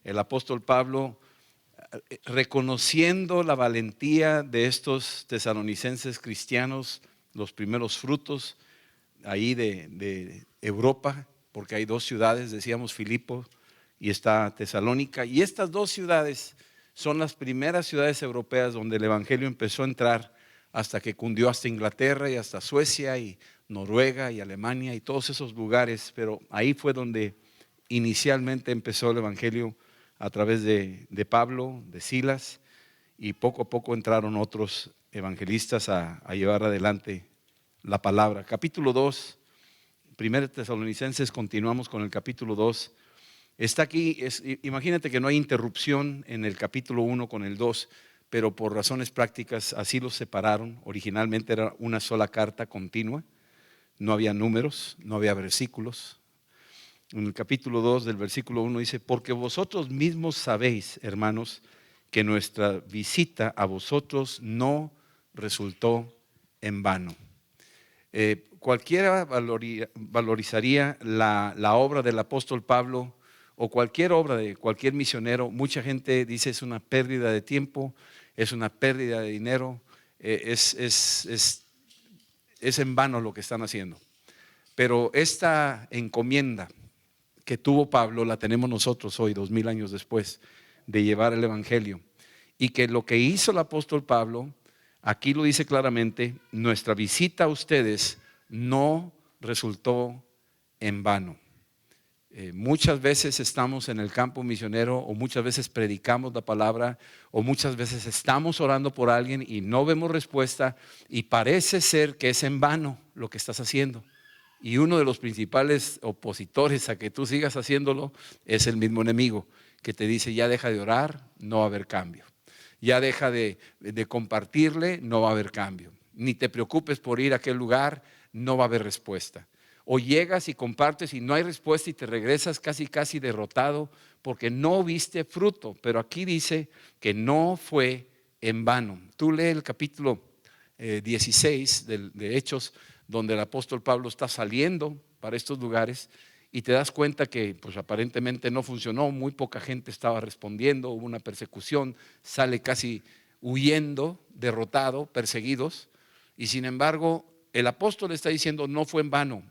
el apóstol Pablo, reconociendo la valentía de estos tesalonicenses cristianos, los primeros frutos ahí de Europa, porque hay dos ciudades, decíamos Filipo y está Tesalónica, y estas dos ciudades son las primeras ciudades europeas donde el evangelio empezó a entrar, hasta que cundió hasta Inglaterra y hasta Suecia y Noruega y Alemania y todos esos lugares, pero ahí fue donde inicialmente empezó el evangelio a través de Pablo, de Silas, y poco a poco entraron otros evangelistas a llevar adelante la palabra. Capítulo 2, 1 Tesalonicenses, continuamos con el capítulo 2. Está aquí, imagínate que no hay interrupción en el capítulo 1 con el 2, pero por razones prácticas así los separaron. Originalmente era una sola carta continua, no había números, no había versículos. En el capítulo 2 del versículo 1 dice: porque vosotros mismos sabéis, hermanos, que nuestra visita a vosotros no resultó en vano. Cualquiera valorizaría la obra del apóstol Pablo o cualquier obra de cualquier misionero. Mucha gente dice es una pérdida de tiempo, es una pérdida de dinero, es en vano lo que están haciendo. Pero esta encomienda que tuvo Pablo la tenemos nosotros hoy, 2000 años después, de llevar el evangelio. Y que lo que hizo el apóstol Pablo, aquí lo dice claramente: nuestra visita a ustedes no resultó en vano. Muchas veces estamos en el campo misionero, o muchas veces predicamos la palabra, o muchas veces estamos orando por alguien y no vemos respuesta, y parece ser que es en vano lo que estás haciendo. Y uno de los principales opositores a que tú sigas haciéndolo es el mismo enemigo, que te dice: ya deja de orar, no va a haber cambio. Ya deja de compartirle, no va a haber cambio. Ni te preocupes por ir a aquel lugar, no va a haber respuesta. O llegas y compartes y no hay respuesta y te regresas casi derrotado porque no viste fruto. Pero aquí dice que no fue en vano. Tú lee el capítulo 16 de Hechos, donde el apóstol Pablo está saliendo para estos lugares, y te das cuenta que pues aparentemente no funcionó, muy poca gente estaba respondiendo, hubo una persecución, sale casi huyendo, derrotado, perseguidos, y sin embargo el apóstol está diciendo no fue en vano.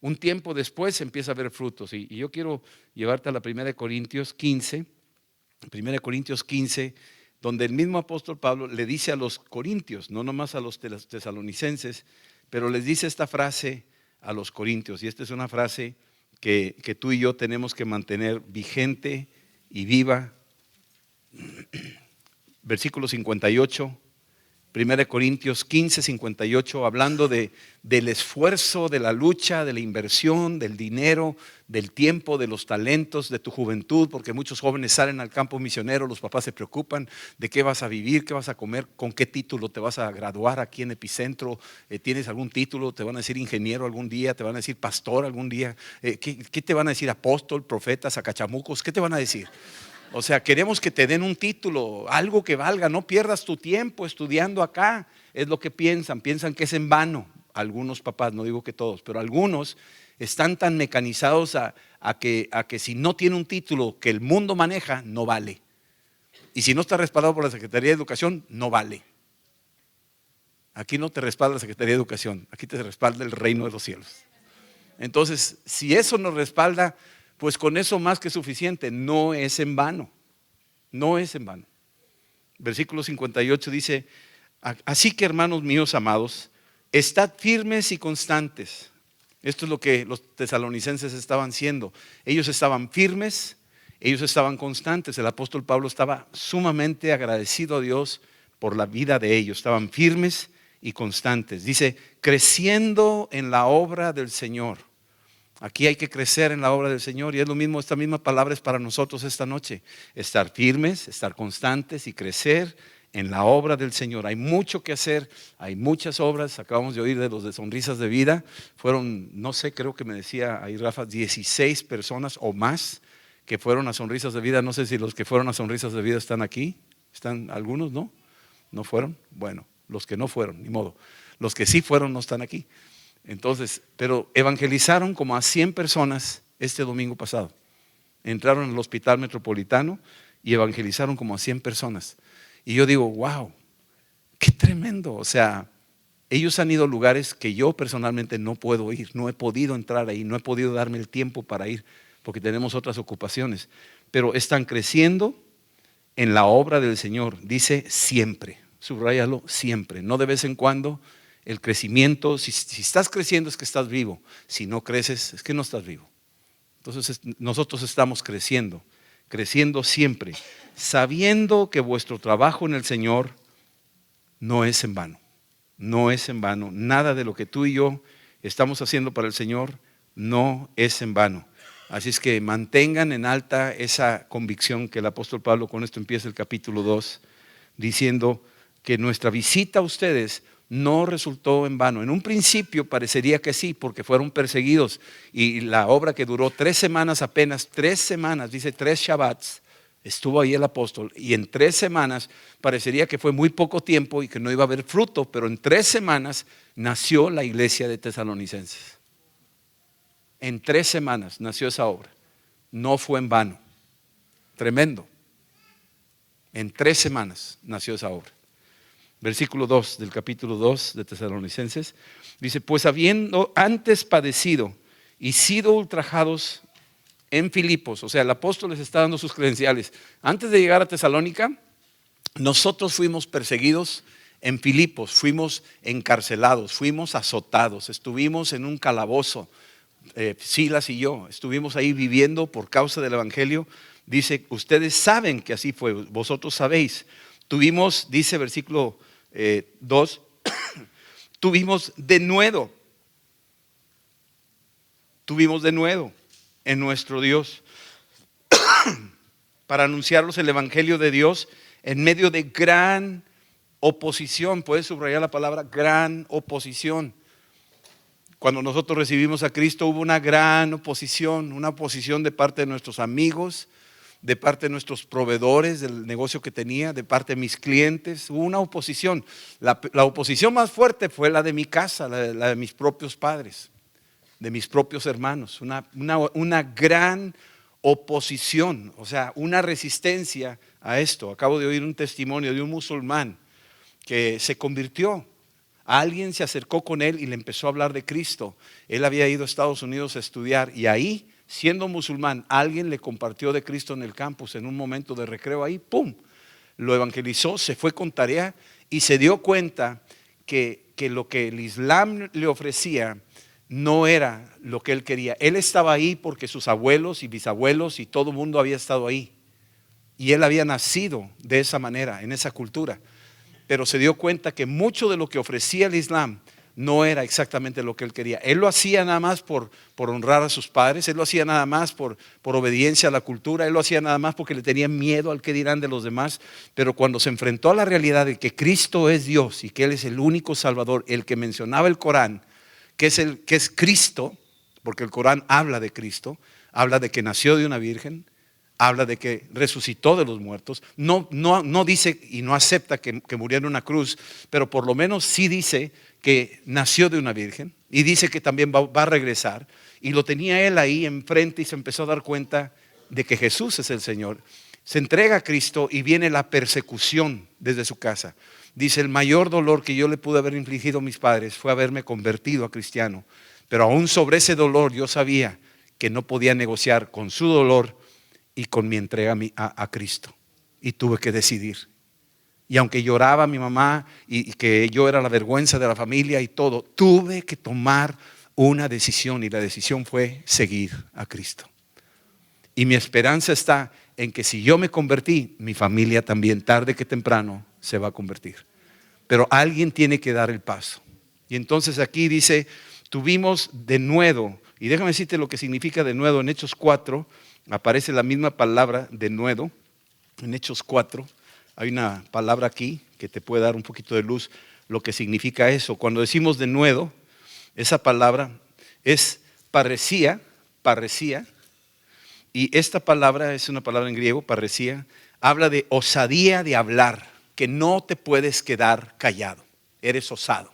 Un tiempo después empieza a haber frutos, y yo quiero llevarte a la 1 Corintios 15, donde el mismo apóstol Pablo le dice a los corintios, no nomás a los tesalonicenses, pero les dice esta frase a los corintios, y esta es una frase que tú y yo tenemos que mantener vigente y viva. Versículo 58, 1 Corintios 15, 58, hablando del esfuerzo, de la lucha, de la inversión, del dinero, del tiempo, de los talentos, de tu juventud, porque muchos jóvenes salen al campo misionero, los papás se preocupan de qué vas a vivir, qué vas a comer, con qué título te vas a graduar aquí en Epicentro, tienes algún título, te van a decir ingeniero algún día, te van a decir pastor algún día, ¿qué te van a decir? Apóstol, profeta, sacachamucos, ¿qué te van a decir? O sea, queremos que te den un título, algo que valga. No pierdas tu tiempo estudiando acá. Es lo que piensan que es en vano. Algunos papás, no digo que todos, pero algunos están tan mecanizados a que si no tiene un título que el mundo maneja, no vale. Y si no está respaldado por la Secretaría de Educación, no vale. Aquí no te respalda la Secretaría de Educación, aquí te respalda el reino de los cielos. Entonces, si eso nos respalda, pues con eso más que suficiente. No es en vano, no es en vano. Versículo 58 dice: así que, hermanos míos amados, estad firmes y constantes. Esto es lo que los tesalonicenses estaban siendo. Ellos estaban firmes, ellos estaban constantes. El apóstol Pablo estaba sumamente agradecido a Dios por la vida de ellos. Estaban firmes y constantes. Dice: creciendo en la obra del Señor. Aquí hay que crecer en la obra del Señor, y es lo mismo, esta misma palabra es para nosotros esta noche. Estar firmes, estar constantes y crecer en la obra del Señor. Hay mucho que hacer, hay muchas obras. Acabamos de oír de los de Sonrisas de Vida. Fueron, no sé, creo que me decía ahí Rafa, 16 personas o más que fueron a Sonrisas de Vida. No sé si los que fueron a Sonrisas de Vida están aquí. ¿Están algunos? ¿No? ¿No fueron? Bueno, los que no fueron, ni modo. Los que sí fueron no están aquí. Entonces, pero evangelizaron como a 100 personas este domingo pasado. entraron al hospital metropolitano y evangelizaron como a 100 personas. Y yo digo, wow, qué tremendo. O sea, ellos han ido a lugares que yo personalmente no puedo ir, no he podido entrar ahí, no he podido darme el tiempo para ir, porque tenemos otras ocupaciones. Pero están creciendo en la obra del Señor. Dice siempre, subráyalo, siempre, no de vez en cuando. El crecimiento, si estás creciendo es que estás vivo, si no creces es que no estás vivo. Entonces nosotros estamos creciendo siempre, sabiendo que vuestro trabajo en el Señor no es en vano, no es en vano. Nada de lo que tú y yo estamos haciendo para el Señor no es en vano. Así es que mantengan en alta esa convicción que el apóstol Pablo, con esto empieza el capítulo 2, diciendo que nuestra visita a ustedes no resultó en vano. En un principio parecería que sí, porque fueron perseguidos, y la obra que duró 3 semanas, apenas 3 semanas, dice 3 Shabbats, estuvo ahí el apóstol, y en 3 semanas parecería que fue muy poco tiempo y que no iba a haber fruto, pero en 3 semanas nació la iglesia de Tesalonicenses. En 3 semanas nació esa obra, no fue en vano, tremendo. En 3 semanas nació esa obra. Versículo 2 del capítulo 2 de Tesalonicenses, dice, pues habiendo antes padecido y sido ultrajados en Filipos, o sea, el apóstol les está dando sus credenciales. Antes de llegar a Tesalónica, nosotros fuimos perseguidos en Filipos, fuimos encarcelados, fuimos azotados, estuvimos en un calabozo, Silas y yo, estuvimos ahí viviendo por causa del evangelio. Dice, ustedes saben que así fue, vosotros sabéis. Tuvimos, dice versículo 2, tuvimos denuedo en nuestro Dios para anunciarlos el evangelio de Dios en medio de gran oposición. Puedes subrayar la palabra gran oposición. Cuando nosotros recibimos a Cristo hubo una gran oposición, una oposición de parte de nuestros amigos, de parte de nuestros proveedores del negocio que tenía, de parte de mis clientes. Hubo una oposición. La oposición más fuerte fue la de mi casa, la de mis propios padres, de mis propios hermanos. Una gran oposición, o sea, una resistencia a esto. Acabo de oír un testimonio de un musulmán que se convirtió. Alguien se acercó con él y le empezó a hablar de Cristo. Él había ido a Estados Unidos a estudiar y ahí, siendo musulmán, alguien le compartió de Cristo en el campus en un momento de recreo ahí, ¡pum! Lo evangelizó, se fue con tarea y se dio cuenta que lo que el Islam le ofrecía no era lo que él quería. Él estaba ahí porque sus abuelos y bisabuelos y todo el mundo había estado ahí. Y él había nacido de esa manera, en esa cultura. Pero se dio cuenta que mucho de lo que ofrecía el Islam no era exactamente lo que él quería. Él lo hacía nada más por honrar a sus padres, él lo hacía nada más por obediencia a la cultura, él lo hacía nada más porque le tenía miedo al que dirán de los demás. Pero cuando se enfrentó a la realidad de que Cristo es Dios y que Él es el único Salvador, el que mencionaba el Corán, que es Cristo, porque el Corán habla de Cristo, habla de que nació de una virgen, habla de que resucitó de los muertos, no dice y no acepta que murió en una cruz, pero por lo menos sí dice que nació de una virgen y dice que también va a regresar. Y lo tenía él ahí enfrente y se empezó a dar cuenta de que Jesús es el Señor. Se entrega a Cristo y viene la persecución desde su casa. Dice, el mayor dolor que yo le pude haber infligido a mis padres fue haberme convertido a cristiano, pero aún sobre ese dolor yo sabía que no podía negociar con su dolor y con mi entrega a Cristo. Y tuve que decidir. Y aunque lloraba mi mamá y que yo era la vergüenza de la familia y todo, tuve que tomar una decisión y la decisión fue seguir a Cristo. Y mi esperanza está en que si yo me convertí, mi familia también tarde que temprano se va a convertir. Pero alguien tiene que dar el paso. Y entonces aquí dice, tuvimos denuedo. Y déjame decirte lo que significa denuedo. En Hechos 4 aparece la misma palabra denuedo. En Hechos 4 hay una palabra aquí que te puede dar un poquito de luz lo que significa eso. Cuando decimos denuedo, esa palabra es parresía. Y esta palabra es una palabra en griego, parresía, habla de osadía de hablar, que no te puedes quedar callado, eres osado.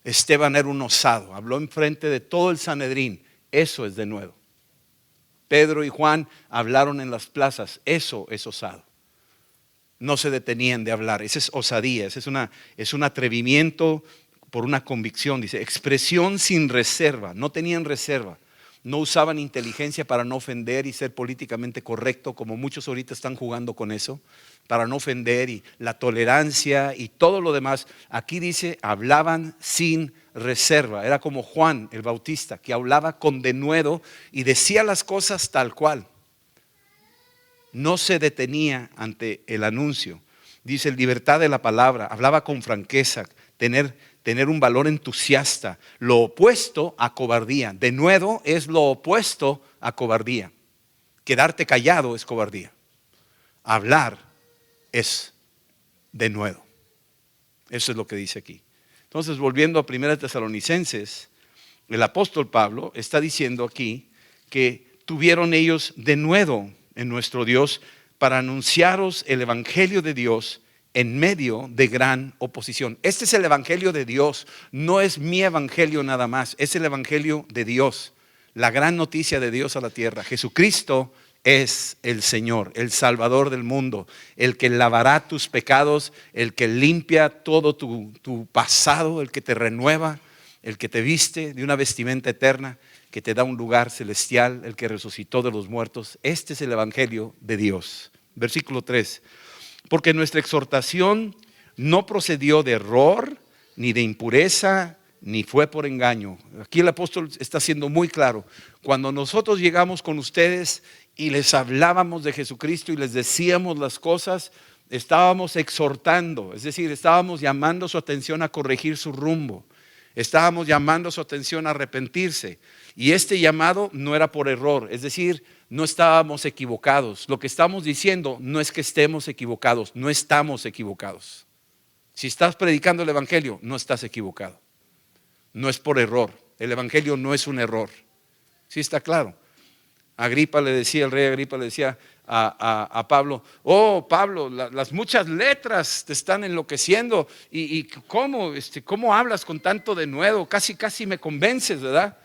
Esteban era un osado, habló enfrente de todo el Sanedrín, eso es denuedo. Pedro y Juan hablaron en las plazas. Eso es osado. No se detenían de hablar. Esa es osadía, ese es un atrevimiento por una convicción. Dice, expresión sin reserva. No tenían reserva. No usaban inteligencia para no ofender y ser políticamente correcto, como muchos ahorita están jugando con eso, para no ofender, y la tolerancia y todo lo demás. Aquí dice, hablaban sin reserva. Era como Juan el Bautista, que hablaba con denuedo y decía las cosas tal cual. No se detenía ante el anuncio. Dice, libertad de la palabra. Hablaba con franqueza, tener un valor entusiasta, lo opuesto a cobardía. Denuedo es lo opuesto a cobardía. Quedarte callado es cobardía. Hablar es denuedo. Eso es lo que dice aquí. Entonces, volviendo a 1 Tesalonicenses, el apóstol Pablo está diciendo aquí que tuvieron ellos denuedo en nuestro Dios para anunciaros el evangelio de Dios en medio de gran oposición. Este es el evangelio de Dios, no es mi evangelio nada más, es el evangelio de Dios, la gran noticia de Dios a la tierra. Jesucristo es el Señor, el Salvador del mundo, el que lavará tus pecados, el que limpia todo tu pasado, el que te renueva, el que te viste de una vestimenta eterna, que te da un lugar celestial, el que resucitó de los muertos. Este es el evangelio de Dios. Versículo 3. Porque nuestra exhortación no procedió de error, ni de impureza, ni fue por engaño. Aquí el apóstol está siendo muy claro. Cuando nosotros llegamos con ustedes y les hablábamos de Jesucristo y les decíamos las cosas, estábamos exhortando, es decir, estábamos llamando su atención a corregir su rumbo. Estábamos llamando su atención a arrepentirse. Y este llamado no era por error, es decir, no estábamos equivocados. Lo que estamos diciendo no es que estemos equivocados, no estamos equivocados. Si estás predicando el evangelio, no estás equivocado. No es por error. El evangelio no es un error. ¿Sí está claro? El rey Agripa le decía a Pablo, oh Pablo, las muchas letras te están enloqueciendo y ¿cómo hablas con tanto denuedo? Casi me convences, ¿verdad?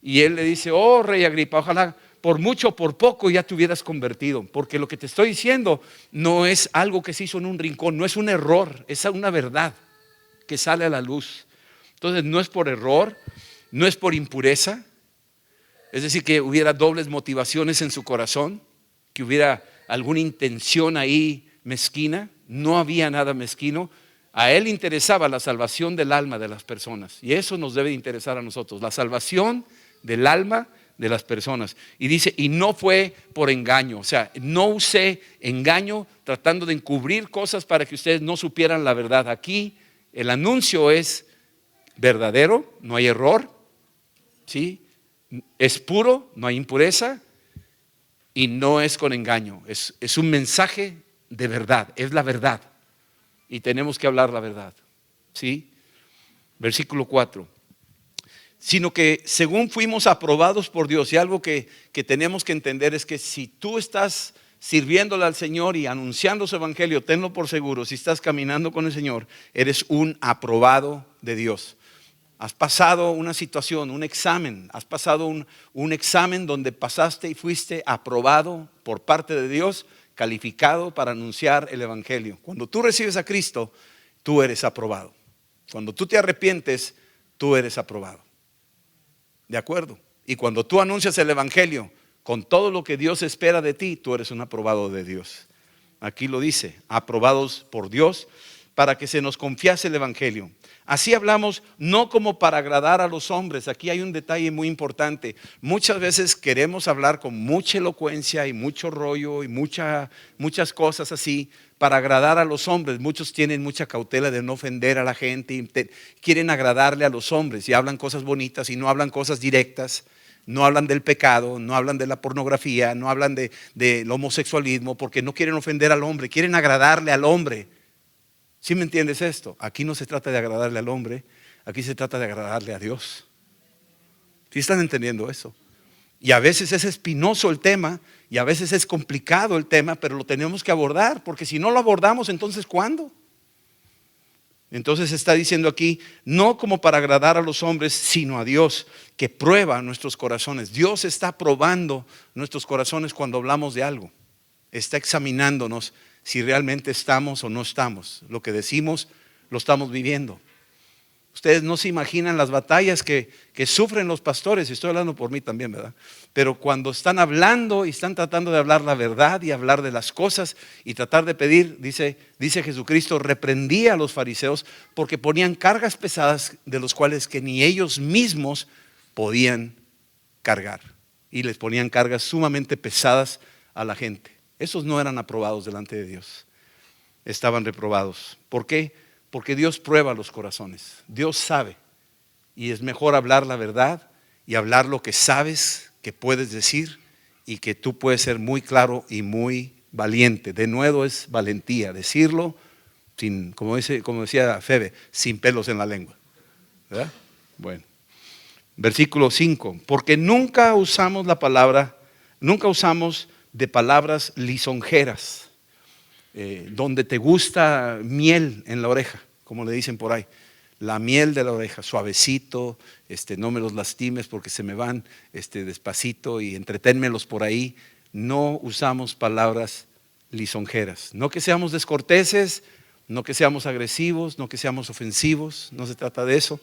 Y él le dice, oh rey Agripa, ojalá por mucho o por poco ya te hubieras convertido, porque lo que te estoy diciendo no es algo que se hizo en un rincón, no es un error, es una verdad que sale a la luz. Entonces no es por error, no es por impureza, es decir, que hubiera dobles motivaciones en su corazón, que hubiera alguna intención ahí mezquina. No había nada mezquino. A él interesaba la salvación del alma de las personas, y eso nos debe interesar a nosotros, la salvación del alma de las personas. Y dice, y no fue por engaño, o sea, no usé engaño tratando de encubrir cosas para que ustedes no supieran la verdad. Aquí el anuncio es verdadero, no hay error, ¿sí? Es puro, no hay impureza, y no es con engaño. Es un mensaje de verdad, es la verdad, y tenemos que hablar la verdad, ¿sí? Versículo 4. Sino que según fuimos aprobados por Dios. Y algo que tenemos que entender es que si tú estás sirviéndole al Señor y anunciando su evangelio, tenlo por seguro, si estás caminando con el Señor, eres un aprobado de Dios. Has pasado una situación, un examen, has pasado un examen donde pasaste y fuiste aprobado por parte de Dios, calificado para anunciar el evangelio. Cuando tú recibes a Cristo, tú eres aprobado. Cuando tú te arrepientes, tú eres aprobado. ¿De acuerdo? Y cuando tú anuncias el evangelio con todo lo que Dios espera de ti, tú eres un aprobado de Dios. Aquí lo dice, aprobados por Dios para que se nos confiase el evangelio. Así hablamos, no como para agradar a los hombres. Aquí hay un detalle muy importante. Muchas veces queremos hablar con mucha elocuencia y mucho rollo y muchas cosas así para agradar a los hombres. Muchos tienen mucha cautela de no ofender a la gente y quieren agradarle a los hombres y hablan cosas bonitas y no hablan cosas directas. No hablan del pecado, no hablan de la pornografía, no hablan del homosexualismo, porque no quieren ofender al hombre, quieren agradarle al hombre. ¿Sí me entiendes esto? Aquí no se trata de agradarle al hombre, aquí se trata de agradarle a Dios. ¿Sí están entendiendo eso? Y a veces es espinoso el tema, y a veces es complicado el tema, pero lo tenemos que abordar, porque si no lo abordamos, entonces ¿cuándo? Entonces está diciendo aquí, no como para agradar a los hombres, sino a Dios, que prueba nuestros corazones. Dios está probando nuestros corazones cuando hablamos de algo. Está examinándonos si realmente estamos o no estamos. Lo que decimos lo estamos viviendo. Ustedes no se imaginan las batallas que sufren los pastores, y estoy hablando por mí también, ¿verdad? Pero cuando están hablando y están tratando de hablar la verdad y hablar de las cosas y tratar de pedir, dice Jesucristo, reprendía a los fariseos porque ponían cargas pesadas de los cuales que ni ellos mismos podían cargar. Y les ponían cargas sumamente pesadas a la gente. Esos no eran aprobados delante de Dios. Estaban reprobados. ¿Por qué? Porque Dios prueba los corazones. Dios sabe. Y es mejor hablar la verdad y hablar lo que sabes que puedes decir y que tú puedes ser muy claro y muy valiente. De nuevo es valentía. Decirlo sin, como decía Febe, sin pelos en la lengua. ¿Verdad? Bueno. Versículo 5. Porque nunca usamos de palabras lisonjeras. Donde te gusta miel en la oreja, como le dicen por ahí, la miel de la oreja, suavecito, no me los lastimes porque se me van despacito y entreténmelos por ahí. No usamos palabras lisonjeras, no que seamos descorteses, no que seamos agresivos, no que seamos ofensivos, no se trata de eso,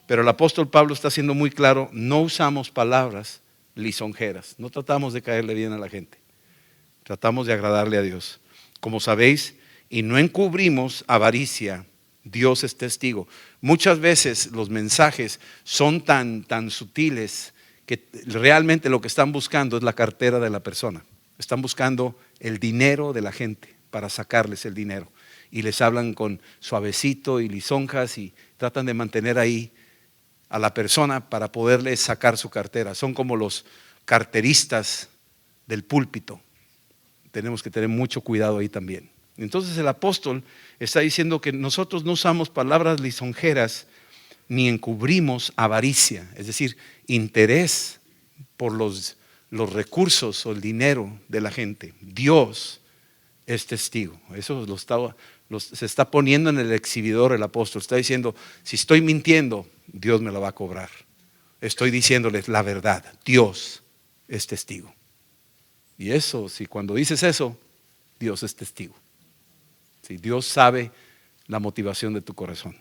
pero el apóstol Pablo está siendo muy claro, no usamos palabras lisonjeras, no tratamos de caerle bien a la gente, tratamos de agradarle a Dios. Como sabéis, y no encubrimos avaricia, Dios es testigo. Muchas veces los mensajes son tan sutiles que realmente lo que están buscando es la cartera de la persona. Están buscando el dinero de la gente para sacarles el dinero. Y les hablan con suavecito y lisonjas y tratan de mantener ahí a la persona para poderle sacar su cartera. Son como los carteristas del púlpito. Tenemos que tener mucho cuidado ahí también. Entonces el apóstol está diciendo que nosotros no usamos palabras lisonjeras ni encubrimos avaricia, es decir, interés por los recursos o el dinero de la gente. Dios es testigo. Eso se está poniendo en el exhibidor el apóstol. Está diciendo, si estoy mintiendo, Dios me lo va a cobrar. Estoy diciéndoles la verdad. Dios es testigo. Y eso, si cuando dices eso, Dios es testigo. Si Dios sabe la motivación de tu corazón.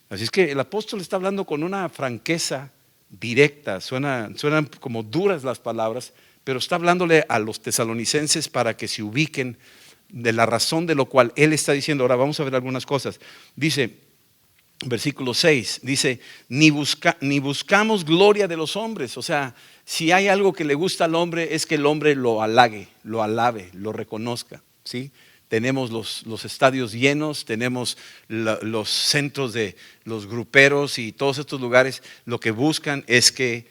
Así es que el apóstol está hablando con una franqueza directa, suenan como duras las palabras, pero está hablándole a los tesalonicenses para que se ubiquen de la razón de lo cual él está diciendo. Ahora vamos a ver algunas cosas. Dice, versículo 6, dice, ni buscamos gloria de los hombres. O sea, si hay algo que le gusta al hombre es que el hombre lo halague, lo alabe, lo reconozca, ¿sí? Tenemos los estadios llenos, tenemos los centros de los gruperos y todos estos lugares, lo que buscan es que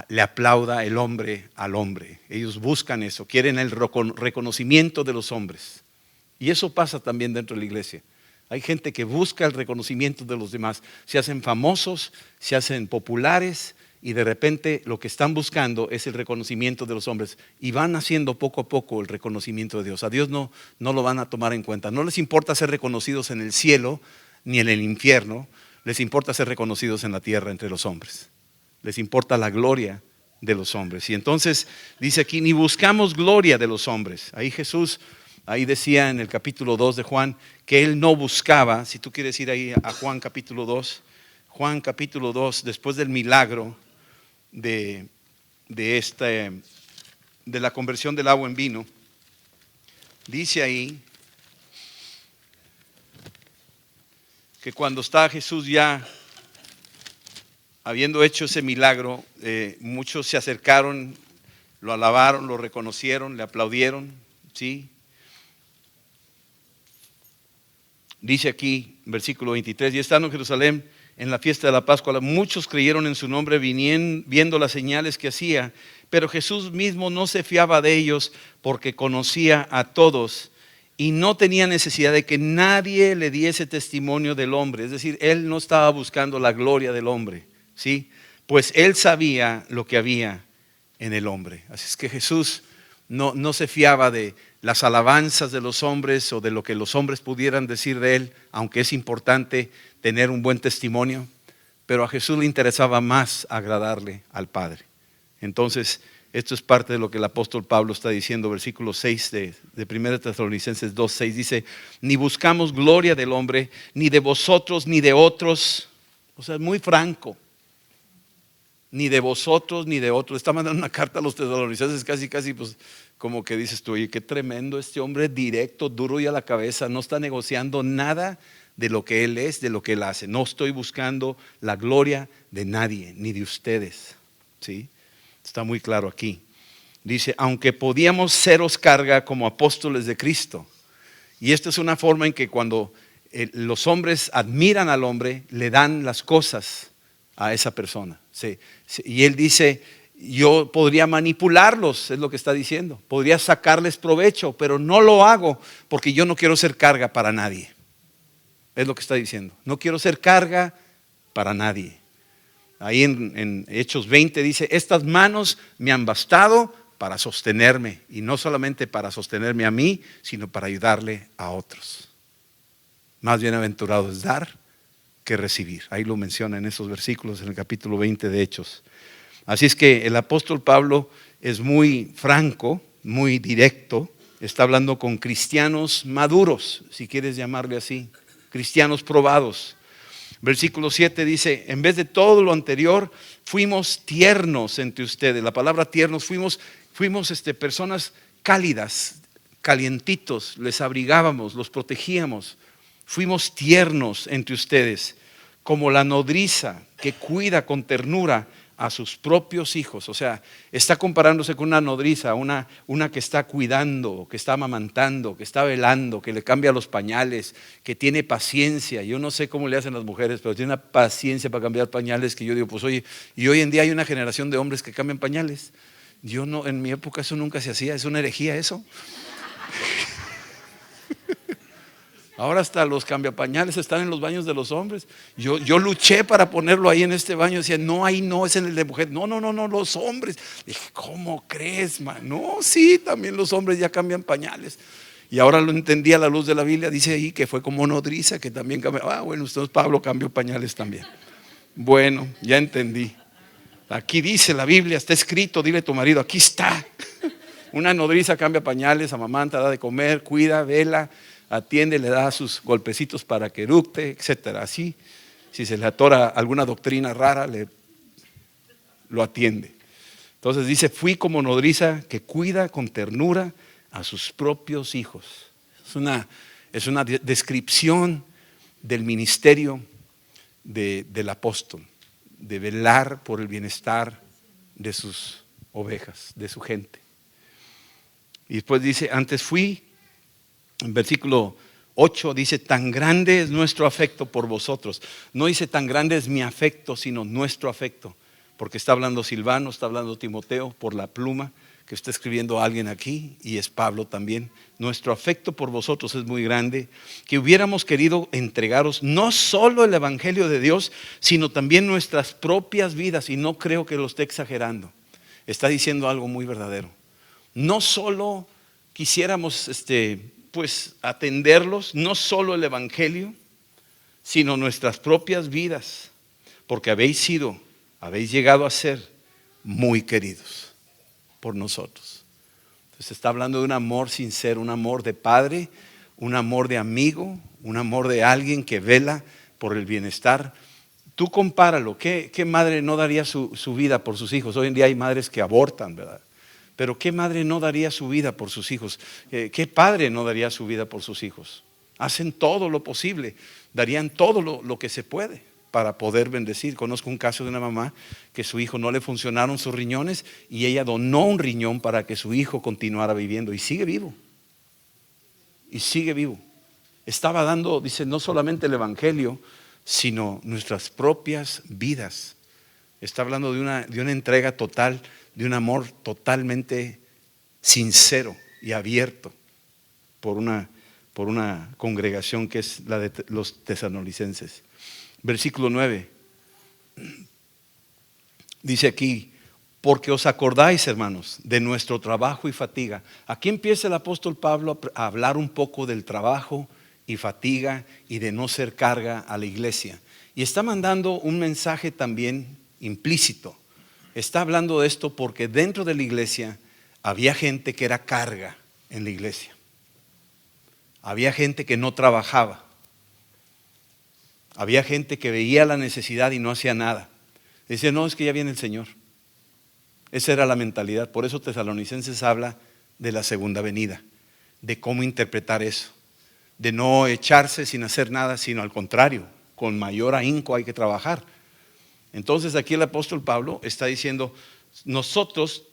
le aplauda el hombre al hombre. Ellos buscan eso, quieren el reconocimiento de los hombres. Y eso pasa también dentro de la iglesia. Hay gente que busca el reconocimiento de los demás, se hacen famosos, se hacen populares y de repente lo que están buscando es el reconocimiento de los hombres y van haciendo poco a poco el reconocimiento de Dios. A Dios no lo van a tomar en cuenta. No les importa ser reconocidos en el cielo ni en el infierno, les importa ser reconocidos en la tierra entre los hombres. Les importa la gloria de los hombres. Y entonces dice aquí, ni buscamos gloria de los hombres. Ahí Jesús, ahí decía en el capítulo 2 de Juan, que él no buscaba, si tú quieres ir ahí a Juan capítulo 2, después del milagro de la conversión del agua en vino, dice ahí que cuando está Jesús ya habiendo hecho ese milagro, muchos se acercaron, lo alabaron, lo reconocieron, le aplaudieron, ¿sí? Dice aquí, versículo 23, y estando en Jerusalén en la fiesta de la Pascua, muchos creyeron en su nombre viendo las señales que hacía, pero Jesús mismo no se fiaba de ellos porque conocía a todos y no tenía necesidad de que nadie le diese testimonio del hombre. Es decir, él no estaba buscando la gloria del hombre, ¿sí? Pues él sabía lo que había en el hombre. Así es que Jesús no se fiaba de las alabanzas de los hombres o de lo que los hombres pudieran decir de él, aunque es importante tener un buen testimonio, pero a Jesús le interesaba más agradarle al Padre. Entonces, esto es parte de lo que el apóstol Pablo está diciendo, versículo 6 de 1 Tesalonicenses 2:6 dice: ni buscamos gloria del hombre, ni de vosotros, ni de otros. O sea, es muy franco. Ni de vosotros, ni de otros. Está mandando una carta a los tesalonicenses casi, pues, como que dices tú, oye, qué tremendo este hombre, directo, duro y a la cabeza. No está negociando nada de lo que él es, de lo que él hace. No estoy buscando la gloria de nadie, ni de ustedes. ¿Sí? Está muy claro aquí. Dice, aunque podíamos seros carga como apóstoles de Cristo. Y esta es una forma en que cuando los hombres admiran al hombre, le dan las cosas a esa persona. Y él dice, yo podría manipularlos, es lo que está diciendo. Podría sacarles provecho, pero no lo hago porque yo no quiero ser carga para nadie. Es lo que está diciendo. No quiero ser carga para nadie. Ahí en Hechos 20 dice, estas manos me han bastado para sostenerme. Y no solamente para sostenerme a mí, sino para ayudarle a otros. Más bienaventurado es dar que recibir. Ahí lo menciona en esos versículos en el capítulo 20 de Hechos. Así es que el apóstol Pablo es muy franco, muy directo. Está hablando con cristianos maduros, si quieres llamarle así. Cristianos probados. Versículo 7 dice, en vez de todo lo anterior, fuimos tiernos entre ustedes. La palabra tiernos, fuimos personas cálidas, calientitos, les abrigábamos, los protegíamos. Fuimos tiernos entre ustedes, como la nodriza que cuida con ternura a sus propios hijos. O sea, está comparándose con una nodriza, una que está cuidando, que está amamantando, que está velando, que le cambia los pañales, que tiene paciencia. Yo no sé cómo le hacen las mujeres, pero tiene una paciencia para cambiar pañales que yo digo, pues oye, y hoy en día hay una generación de hombres que cambian pañales. Yo no, en mi época eso nunca se hacía, es una herejía eso. Ahora hasta los cambiapañales están en los baños de los hombres. Yo luché para ponerlo ahí en este baño. Decía, no, ahí no, es en el de mujer. No, los hombres. Dije, ¿cómo crees, man? No, sí, también los hombres ya cambian pañales. Y ahora lo entendí a la luz de la Biblia. Dice ahí que fue como nodriza que también cambió. Bueno, entonces Pablo cambió pañales también. Bueno, ya entendí. Aquí dice la Biblia, está escrito, dile a tu marido, aquí está. Una nodriza cambia pañales, amamanta, da de comer, cuida, vela, atiende, le da sus golpecitos para que eructe, etcétera. Así, si se le atora alguna doctrina rara, lo atiende. Entonces dice, fui como nodriza que cuida con ternura a sus propios hijos. Es una descripción del ministerio del apóstol, de velar por el bienestar de sus ovejas, de su gente. Y después dice, antes fui, en versículo 8 dice, tan grande es nuestro afecto por vosotros. No dice tan grande es mi afecto, sino nuestro afecto. Porque está hablando Silvano, está hablando Timoteo por la pluma que está escribiendo alguien aquí, y es Pablo también. Nuestro afecto por vosotros es muy grande, que hubiéramos querido entregaros no solo el evangelio de Dios, sino también nuestras propias vidas. Y no creo que lo esté exagerando. Está diciendo algo muy verdadero. No solo quisiéramos pues atenderlos, no solo el evangelio, sino nuestras propias vidas, porque habéis llegado a ser muy queridos por nosotros. Entonces está hablando de un amor sincero, un amor de padre, un amor de amigo, un amor de alguien que vela por el bienestar. Tú compáralo, ¿qué madre no daría su vida por sus hijos? Hoy en día hay madres que abortan, ¿verdad? Pero ¿qué madre no daría su vida por sus hijos? ¿Qué padre no daría su vida por sus hijos? Hacen todo lo posible, darían todo lo que se puede para poder bendecir. Conozco un caso de una mamá que su hijo no le funcionaron sus riñones y ella donó un riñón para que su hijo continuara viviendo y sigue vivo. Y sigue vivo. Estaba dando, dice, no solamente el evangelio, sino nuestras propias vidas. Está hablando de una entrega total, de un amor totalmente sincero y abierto por una congregación que es la de los tesalonicenses. Versículo 9 dice aquí, Porque os acordáis, hermanos, de nuestro trabajo y fatiga. Aquí empieza el apóstol Pablo a hablar un poco del trabajo y fatiga y de no ser carga a la iglesia. Y está mandando un mensaje también implícito. Está hablando de esto porque dentro de la iglesia había gente que era carga en la iglesia. Había gente que no trabajaba. Había gente que veía la necesidad y no hacía nada. Dice, no, es que ya viene el Señor. Esa era la mentalidad. Por eso Tesalonicenses habla de la segunda venida, de cómo interpretar eso, de no echarse sin hacer nada, sino al contrario, con mayor ahínco hay que trabajar. Entonces aquí el apóstol Pablo está diciendo, nosotros,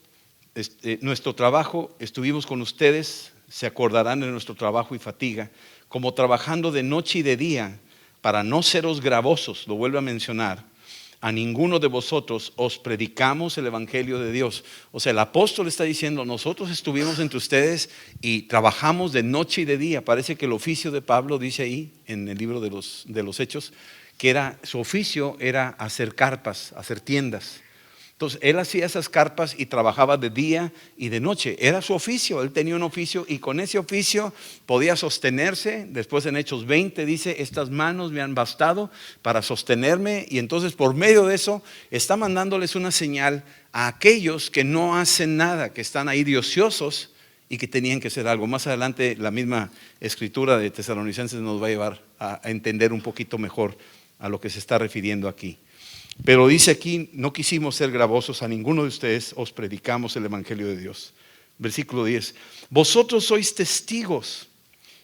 nuestro trabajo, estuvimos con ustedes, se acordarán de nuestro trabajo y fatiga, como trabajando de noche y de día, para no seros gravosos, lo vuelvo a mencionar. A ninguno de vosotros os predicamos el evangelio de Dios. O sea, el apóstol está diciendo, nosotros estuvimos entre ustedes y trabajamos de noche y de día. Parece que el oficio de Pablo dice ahí en el libro de los Hechos, que su oficio era hacer carpas, hacer tiendas. Entonces, él hacía esas carpas y trabajaba de día y de noche. Era su oficio, él tenía un oficio y con ese oficio podía sostenerse. Después en Hechos 20 dice, estas manos me han bastado para sostenerme. Y entonces por medio de eso está mandándoles una señal a aquellos que no hacen nada, que están ahí de ociosos y que tenían que hacer algo. Más adelante la misma escritura de Tesalonicenses nos va a llevar a entender un poquito mejor a lo que se está refiriendo aquí. Pero dice aquí, no quisimos ser gravosos, a ninguno de ustedes os predicamos el evangelio de Dios. Versículo 10, vosotros sois testigos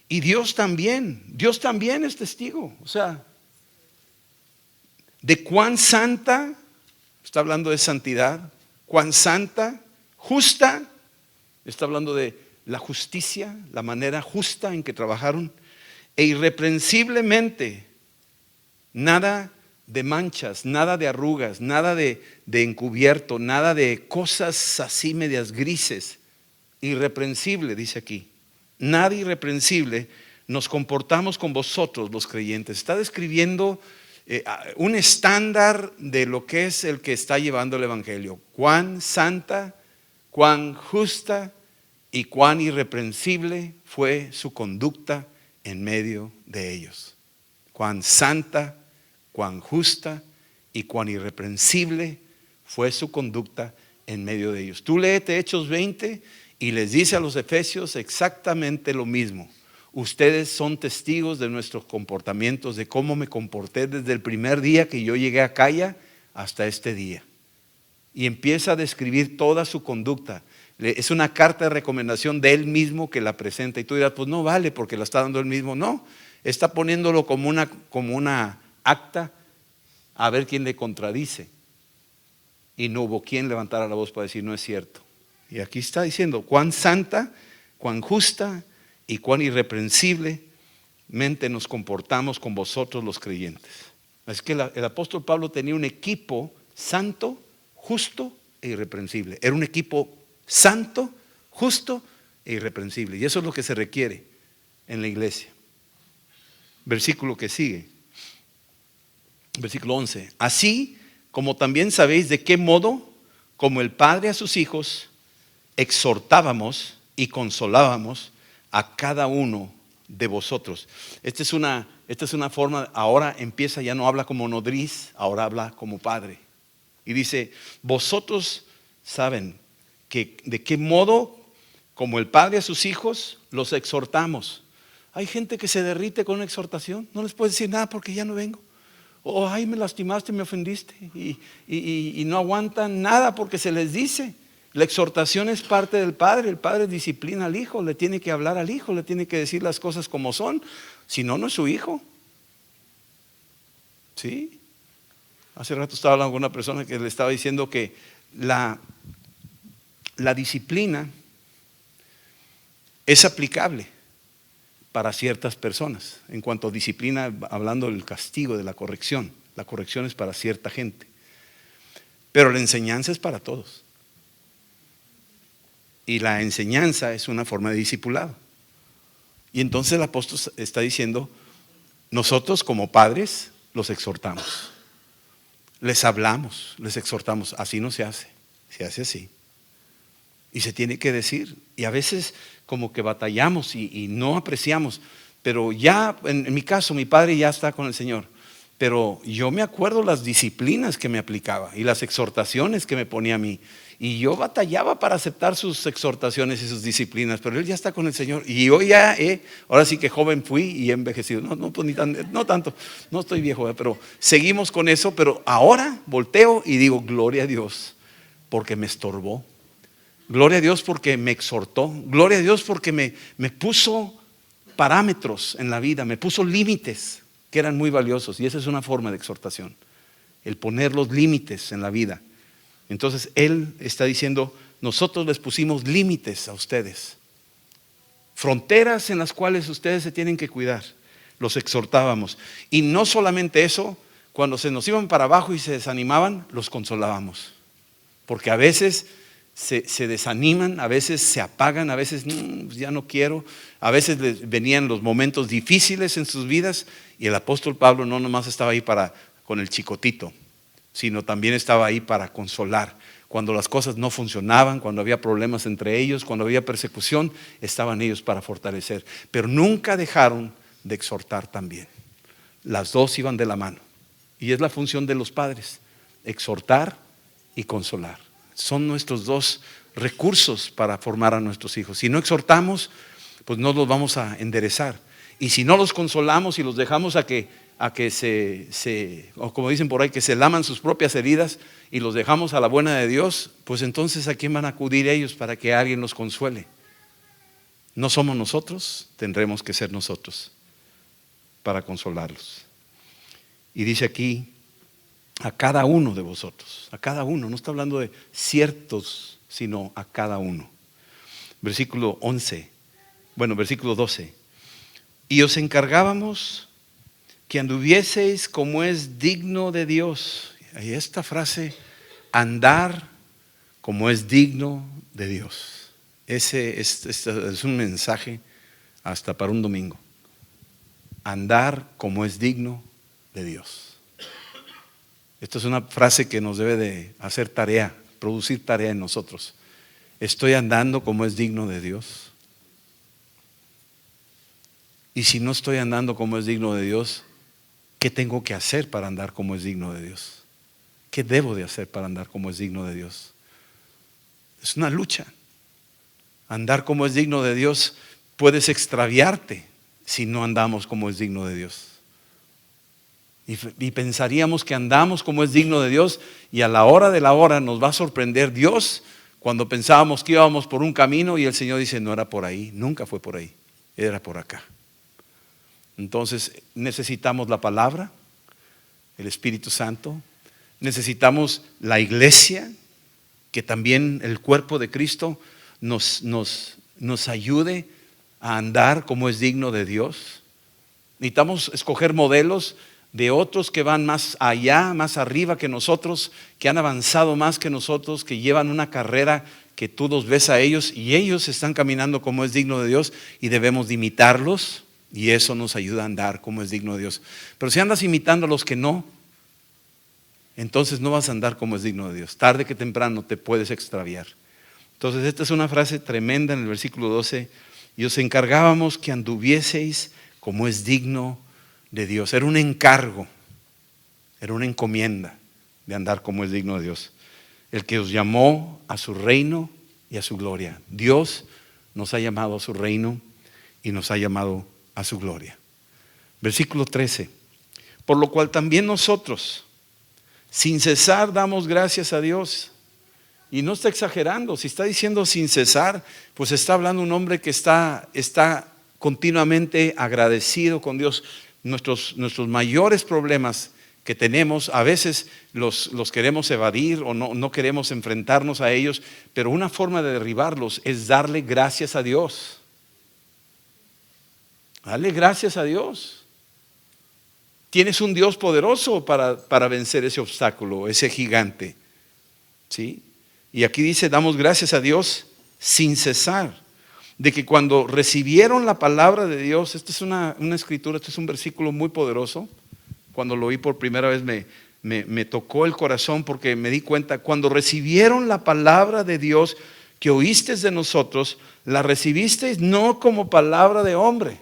y Dios también es testigo. O sea, de cuán santa, está hablando de santidad, cuán santa, justa, está hablando de la justicia, la manera justa en que trabajaron, e irreprensiblemente, nada de manchas, nada de arrugas, nada de encubierto, nada de cosas así medias grises. Irreprensible, dice aquí. Nada irreprensible nos comportamos con vosotros los creyentes. Está describiendo un estándar de lo que es el que está llevando el evangelio. Cuán santa, cuán justa y cuán irreprensible fue su conducta en medio de ellos. Cuán santa, cuán justa y cuán irreprensible fue su conducta en medio de ellos. Tú léete Hechos 20 y les dice a los efesios exactamente lo mismo. Ustedes son testigos de nuestros comportamientos, de cómo me comporté desde el primer día que yo llegué a Acaya hasta este día. Y empieza a describir toda su conducta. Es una carta de recomendación de él mismo que la presenta. Y tú dirás, pues no vale porque la está dando él mismo. No, está poniéndolo como una acta a ver quién le contradice. Y no hubo quien levantara la voz para decir no es cierto. Y aquí está diciendo cuán santa, cuán justa y cuán irreprensiblemente nos comportamos con vosotros los creyentes. Es que el apóstol Pablo tenía un equipo santo, justo e irreprensible. Era un equipo santo, justo e irreprensible. Y eso es lo que se requiere en la iglesia. Versículo que sigue. Versículo 11. Así como también sabéis de qué modo, como el Padre a sus hijos, exhortábamos y consolábamos a cada uno de vosotros. Esta es una forma, ahora empieza, ya no habla como nodriz, ahora habla como padre. Y dice, vosotros saben que de qué modo, como el Padre a sus hijos, los exhortamos. Hay gente que se derrite con una exhortación, no les puedes decir nada porque ya no vengo. O ay, me lastimaste, me ofendiste. Y no aguantan nada porque se les dice. La exhortación es parte del Padre. El Padre disciplina al Hijo, le tiene que hablar al Hijo, le tiene que decir las cosas como son. Si no, no es su hijo. ¿Sí? Hace rato estaba hablando con una persona que le estaba diciendo que la disciplina es aplicable para ciertas personas. En cuanto a disciplina, hablando del castigo, de la corrección es para cierta gente. Pero la enseñanza es para todos. Y la enseñanza es una forma de discipulado. Y entonces el apóstol está diciendo, nosotros como padres los exhortamos. Les hablamos, les exhortamos. Así no se hace. Se hace así. Y se tiene que decir. Y a veces como que batallamos y no apreciamos. Pero ya, en mi caso, mi padre ya está con el Señor. Pero yo me acuerdo las disciplinas que me aplicaba y las exhortaciones que me ponía a mí. Y yo batallaba para aceptar sus exhortaciones y sus disciplinas, pero él ya está con el Señor. Y hoy ya, ahora sí que joven fui y he envejecido. No, pues no tanto, no estoy viejo, pero seguimos con eso. Pero ahora volteo y digo, gloria a Dios, porque me estorbó. Gloria a Dios porque me exhortó. Gloria a Dios porque me puso parámetros en la vida, me puso límites que eran muy valiosos. Y esa es una forma de exhortación, el poner los límites en la vida. Entonces Él está diciendo, nosotros les pusimos límites a ustedes, fronteras en las cuales ustedes se tienen que cuidar. Los exhortábamos. Y no solamente eso, cuando se nos iban para abajo y se desanimaban, los consolábamos. Porque a veces se desaniman, a veces se apagan, a veces ya no quiero. A veces les venían los momentos difíciles en sus vidas y el apóstol Pablo no nomás estaba ahí con el chicotito, sino también estaba ahí para consolar. Cuando las cosas no funcionaban, cuando había problemas entre ellos, cuando había persecución, estaban ellos para fortalecer. Pero nunca dejaron de exhortar también. Las dos iban de la mano. Y es la función de los padres, exhortar y consolar. Son nuestros dos recursos para formar a nuestros hijos. Si no exhortamos, pues no los vamos a enderezar. Y si no los consolamos y los dejamos a que o como dicen por ahí, que se laman sus propias heridas y los dejamos a la buena de Dios, pues entonces ¿a quién van a acudir ellos para que alguien los consuele? No somos nosotros, tendremos que ser nosotros para consolarlos. Y dice aquí, a cada uno de vosotros, a cada uno, no está hablando de ciertos, sino a cada uno. Versículo 12. Y os encargábamos que anduvieseis como es digno de Dios. Y esta frase, andar como es digno de Dios. Ese es un mensaje hasta para un domingo. Andar como es digno de Dios. Esta es una frase que nos debe de hacer tarea, producir tarea en nosotros. ¿Estoy andando como es digno de Dios? Y si no estoy andando como es digno de Dios, ¿qué tengo que hacer para andar como es digno de Dios? ¿Qué debo de hacer para andar como es digno de Dios? Es una lucha. Andar como es digno de Dios, puedes extraviarte si no andamos como es digno de Dios. Y pensaríamos que andamos como es digno de Dios y a la hora de la hora nos va a sorprender Dios cuando pensábamos que íbamos por un camino y el Señor dice, no era por ahí, nunca fue por ahí, era por acá. Entonces necesitamos la palabra, el Espíritu Santo, necesitamos la iglesia, que también el cuerpo de Cristo nos ayude a andar como es digno de Dios. Necesitamos escoger modelos de otros que van más allá, más arriba que nosotros, que han avanzado más que nosotros, que llevan una carrera que tú los ves a ellos y ellos están caminando como es digno de Dios y debemos de imitarlos y eso nos ayuda a andar como es digno de Dios. Pero si andas imitando a los que no, entonces no vas a andar como es digno de Dios. Tarde que temprano te puedes extraviar. Entonces esta es una frase tremenda en el versículo 12. Y os encargábamos que anduvieseis como es digno de Dios. Era un encargo, era una encomienda de andar como es digno de Dios. El que os llamó a su reino y a su gloria. Dios nos ha llamado a su reino y nos ha llamado a su gloria. Versículo 13. Por lo cual también nosotros, sin cesar, damos gracias a Dios. Y no está exagerando, si está diciendo sin cesar, pues está hablando un hombre que está continuamente agradecido con Dios. Nuestros mayores problemas que tenemos, a veces los queremos evadir o no queremos enfrentarnos a ellos, pero una forma de derribarlos es darle gracias a Dios. Dale gracias a Dios. Tienes un Dios poderoso para vencer ese obstáculo, ese gigante. ¿Sí? Y aquí dice, damos gracias a Dios sin cesar. De que cuando recibieron la palabra de Dios, esta es una escritura, este es un versículo muy poderoso. Cuando lo oí por primera vez me tocó el corazón porque me di cuenta, cuando recibieron la palabra de Dios que oísteis de nosotros, la recibisteis no como palabra de hombre.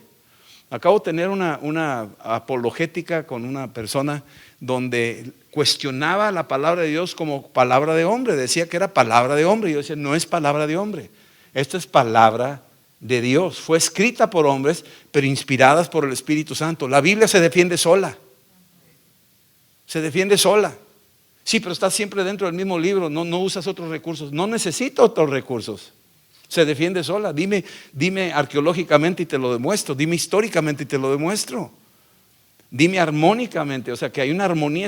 Acabo de tener una apologética con una persona donde cuestionaba la palabra de Dios como palabra de hombre, decía que era palabra de hombre. Y yo decía, no es palabra de hombre, esto es palabra de Dios. Fue escrita por hombres, pero inspiradas por el Espíritu Santo. La Biblia se defiende sola. Se defiende sola. Sí, pero está siempre dentro del mismo libro, no usas otros recursos. No necesito otros recursos. Se defiende sola. Dime arqueológicamente y te lo demuestro. Dime históricamente y te lo demuestro. Dime armónicamente, o sea que hay una armonía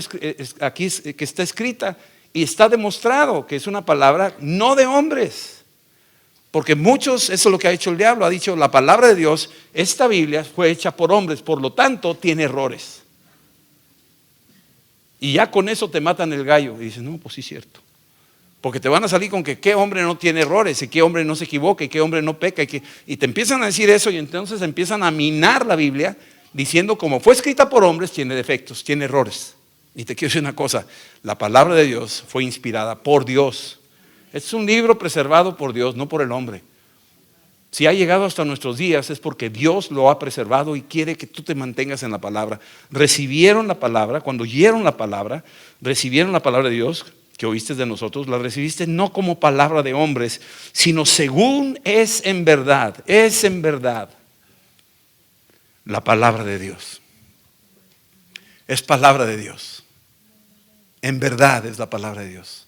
aquí que está escrita y está demostrado que es una palabra no de hombres. Porque muchos, eso es lo que ha hecho el diablo, ha dicho la palabra de Dios, esta Biblia fue hecha por hombres, por lo tanto tiene errores. Y ya con eso te matan el gallo. Y dices, no, pues sí es cierto. Porque te van a salir con que qué hombre no tiene errores, y qué hombre no se equivoca, y qué hombre no peca. Y te empiezan a decir eso y entonces empiezan a minar la Biblia diciendo como fue escrita por hombres, tiene defectos, tiene errores. Y te quiero decir una cosa, la palabra de Dios fue inspirada por Dios. Es un libro preservado por Dios, no por el hombre. Si ha llegado hasta nuestros días es porque Dios lo ha preservado y quiere que tú te mantengas en la palabra. Recibieron la palabra, cuando oyeron la palabra, recibieron la palabra de Dios que oíste de nosotros, la recibiste no como palabra de hombres, sino según es en verdad la palabra de Dios. Es palabra de Dios. En verdad es la palabra de Dios.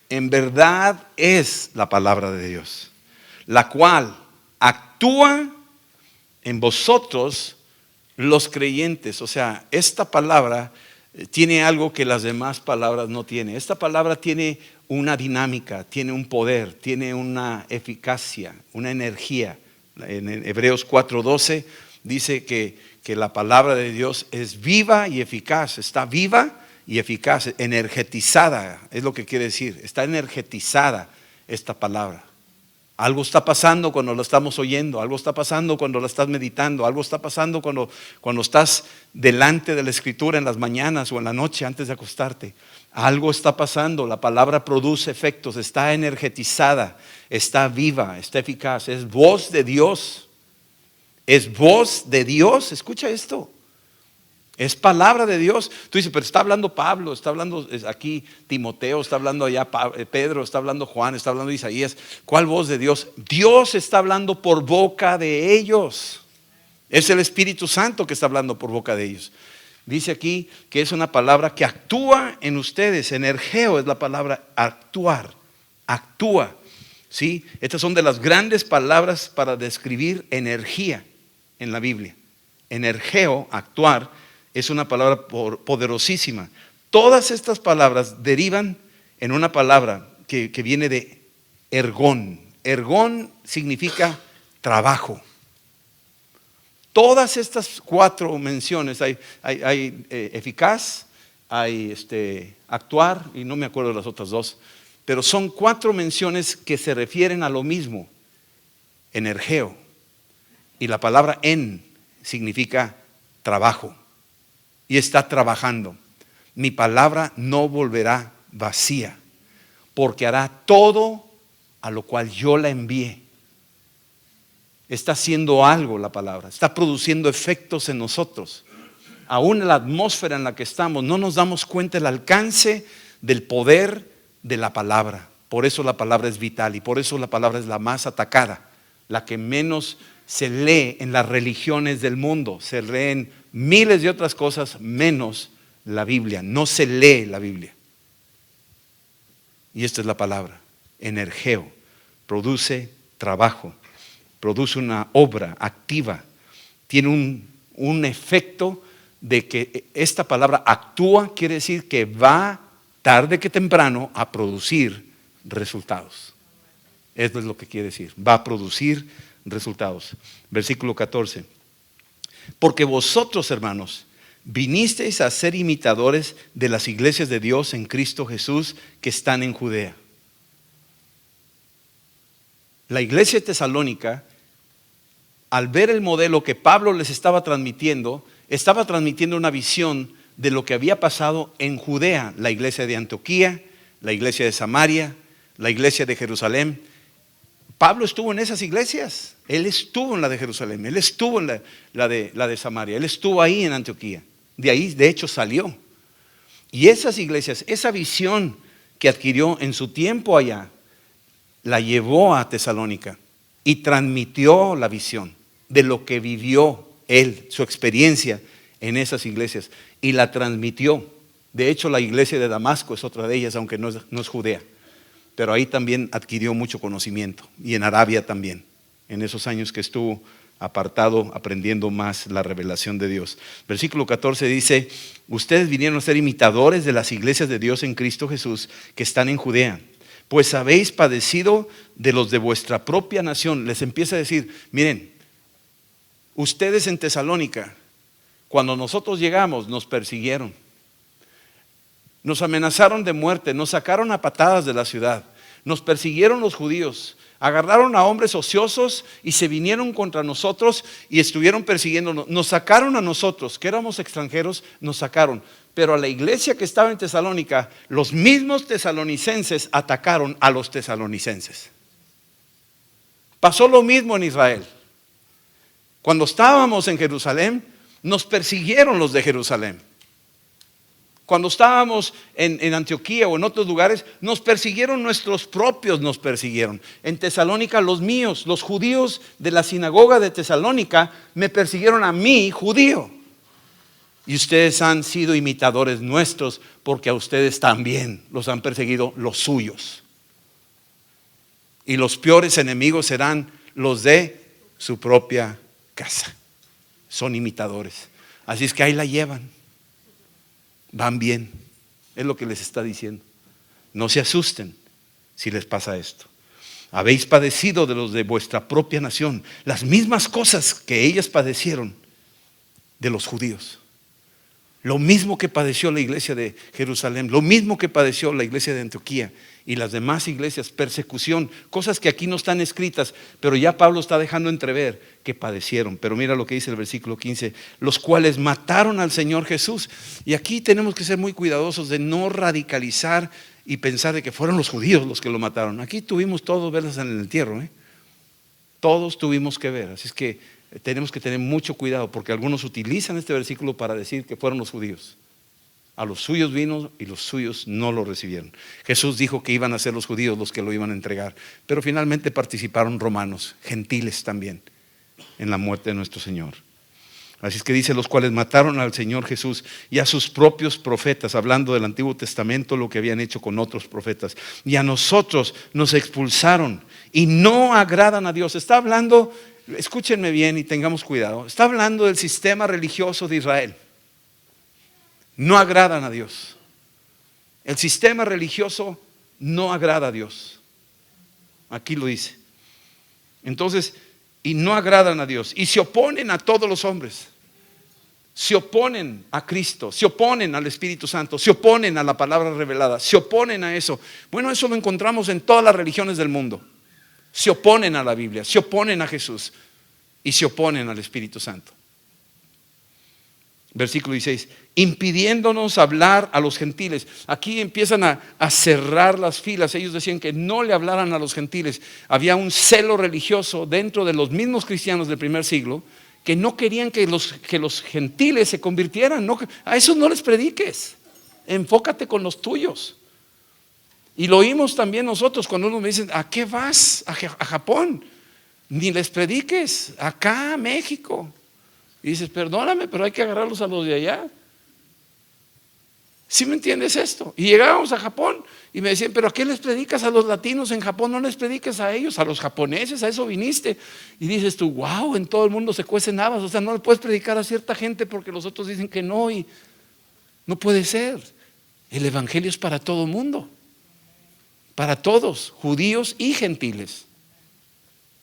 En verdad es la palabra de Dios, la cual actúa en vosotros los creyentes. O sea, esta palabra tiene algo que las demás palabras no tienen. Esta palabra tiene una dinámica, tiene un poder, tiene una eficacia, una energía. En Hebreos 4:12 dice que la palabra de Dios es viva y eficaz. Está viva y eficaz, energetizada, es lo que quiere decir. Está energetizada esta palabra. Algo está pasando cuando lo estamos oyendo, algo está pasando cuando lo estás meditando, algo está pasando cuando estás delante de la Escritura en las mañanas o en la noche antes de acostarte. Algo está pasando, la palabra produce efectos, está energetizada, está viva, está eficaz, es voz de Dios. Es voz de Dios, escucha esto. Es palabra de Dios. Tú dices, pero está hablando Pablo, está hablando aquí Timoteo, está hablando allá Pedro, está hablando Juan, está hablando Isaías. ¿Cuál voz de Dios? Dios está hablando por boca de ellos. Es el Espíritu Santo que está hablando por boca de ellos. Dice aquí que es una palabra que actúa en ustedes. Energeo es la palabra actuar. Actúa. ¿Sí? Estas son de las grandes palabras para describir energía en la Biblia. Energeo, actuar, es una palabra poderosísima. Todas estas palabras derivan en una palabra que viene de ergón. Ergón significa trabajo. Todas estas cuatro menciones, hay eficaz, hay actuar, y no me acuerdo de las otras dos, pero son cuatro menciones que se refieren a lo mismo. Energeo. Y la palabra en significa trabajo. Y está trabajando. Mi palabra no volverá vacía, porque hará todo a lo cual yo la envié. Está haciendo algo la palabra, está produciendo efectos en nosotros. Aún en la atmósfera en la que estamos, no nos damos cuenta del alcance del poder de la palabra. Por eso la palabra es vital y por eso la palabra es la más atacada, la que menos se lee en las religiones del mundo. Se leen miles de otras cosas menos la Biblia. No se lee la Biblia. Y esta es la palabra, energeo. Produce trabajo, produce una obra activa. Tiene un efecto de que esta palabra actúa, quiere decir que va tarde que temprano a producir resultados. Eso es lo que quiere decir, va a producir resultados. Versículo 14. Porque vosotros, hermanos, vinisteis a ser imitadores de las iglesias de Dios en Cristo Jesús que están en Judea. La iglesia de Tesalónica, al ver el modelo que Pablo les estaba transmitiendo una visión de lo que había pasado en Judea, la iglesia de Antioquía, la iglesia de Samaria, la iglesia de Jerusalén. Pablo estuvo en esas iglesias, él estuvo en la de Jerusalén, él estuvo en la de Samaria, él estuvo ahí en Antioquía. De ahí, de hecho, salió. Y esas iglesias, esa visión que adquirió en su tiempo allá, la llevó a Tesalónica y transmitió la visión de lo que vivió él, su experiencia en esas iglesias, y la transmitió. De hecho, la iglesia de Damasco es otra de ellas, aunque no es judea, pero ahí también adquirió mucho conocimiento, y en Arabia también, en esos años que estuvo apartado, aprendiendo más la revelación de Dios. Versículo 14 dice: ustedes vinieron a ser imitadores de las iglesias de Dios en Cristo Jesús que están en Judea, pues habéis padecido de los de vuestra propia nación. Les empieza a decir: miren, ustedes en Tesalónica, cuando nosotros llegamos, nos persiguieron, nos amenazaron de muerte, nos sacaron a patadas de la ciudad, nos persiguieron los judíos, agarraron a hombres ociosos y se vinieron contra nosotros y estuvieron persiguiéndonos. Nos sacaron a nosotros, que éramos extranjeros, nos sacaron. Pero a la iglesia que estaba en Tesalónica, los mismos tesalonicenses atacaron a los tesalonicenses. Pasó lo mismo en Israel. Cuando estábamos en Jerusalén, nos persiguieron los de Jerusalén. Cuando estábamos en Antioquía o en otros lugares, nos persiguieron, nuestros propios nos persiguieron. En Tesalónica, los míos, los judíos de la sinagoga de Tesalónica, me persiguieron a mí, judío. Y ustedes han sido imitadores nuestros, porque a ustedes también los han perseguido los suyos. Y los peores enemigos serán los de su propia casa. Son imitadores. Así es que ahí la llevan. Van bien. Es lo que les está diciendo. No se asusten si les pasa esto. Habéis padecido de los de vuestra propia nación las mismas cosas que ellas padecieron de los judíos. Lo mismo que padeció la iglesia de Jerusalén, lo mismo que padeció la iglesia de Antioquía y las demás iglesias, persecución, cosas que aquí no están escritas, pero ya Pablo está dejando entrever que padecieron. Pero mira lo que dice el versículo 15: los cuales mataron al Señor Jesús. Y aquí tenemos que ser muy cuidadosos de no radicalizar y pensar de que fueron los judíos los que lo mataron. Aquí tuvimos todos verlas en el entierro, todos tuvimos que ver, así es que tenemos que tener mucho cuidado, porque algunos utilizan este versículo para decir que fueron los judíos. A los suyos vino y los suyos no lo recibieron. Jesús dijo que iban a ser los judíos los que lo iban a entregar, pero finalmente participaron romanos, gentiles también, en la muerte de nuestro Señor. Así es que dice: los cuales mataron al Señor Jesús y a sus propios profetas, hablando del Antiguo Testamento, lo que habían hecho con otros profetas. Y a nosotros nos expulsaron y no agradan a Dios. Está hablando, escúchenme bien y tengamos cuidado, está hablando del sistema religioso de Israel. No agradan a Dios. El sistema religioso no agrada a Dios. Aquí lo dice. Entonces, y no agradan a Dios y se oponen a todos los hombres. Se oponen a Cristo, se oponen al Espíritu Santo, se oponen a la palabra revelada, se oponen a eso. Bueno, eso lo encontramos en todas las religiones del mundo. Se oponen a la Biblia, se oponen a Jesús y se oponen al Espíritu Santo. Versículo 16: impidiéndonos hablar a los gentiles. Aquí empiezan a cerrar las filas. Ellos decían que no le hablaran a los gentiles. Había un celo religioso dentro de los mismos cristianos del primer siglo que no querían que los gentiles se convirtieran. No, a esos no les prediques, enfócate con los tuyos. Y lo oímos también nosotros cuando uno me dice: ¿a qué vas? A Japón. Ni les prediques, acá a México. Y dices: perdóname, pero hay que agarrarlos a los de allá. ¿Sí me entiendes esto? Y llegábamos a Japón y me decían: ¿pero a qué les predicas a los latinos en Japón? No les prediques a ellos, a los japoneses, a eso viniste. Y dices tú: wow, en todo el mundo se cuecen habas. O sea, no le puedes predicar a cierta gente porque los otros dicen que no, y no puede ser. El evangelio es para todo el mundo, para todos, judíos y gentiles.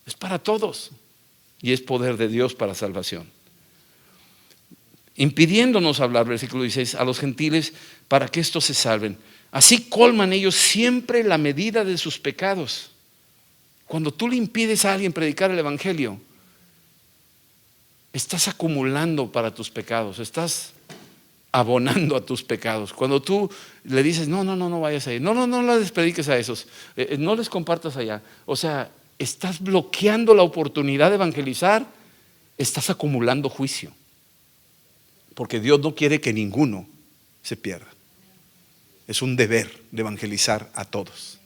Es para todos y es poder de Dios para salvación. Impidiéndonos hablar, versículo 16, a los gentiles para que estos se salven. Así colman ellos siempre la medida de sus pecados. Cuando tú le impides a alguien predicar el evangelio, estás acumulando para tus pecados, estás abonando a tus pecados. Cuando tú le dices, no vayas a ir, no les prediques a esos, no les compartas allá. O sea, estás bloqueando la oportunidad de evangelizar, estás acumulando juicio. Porque Dios no quiere que ninguno se pierda. Es un deber de evangelizar a todos.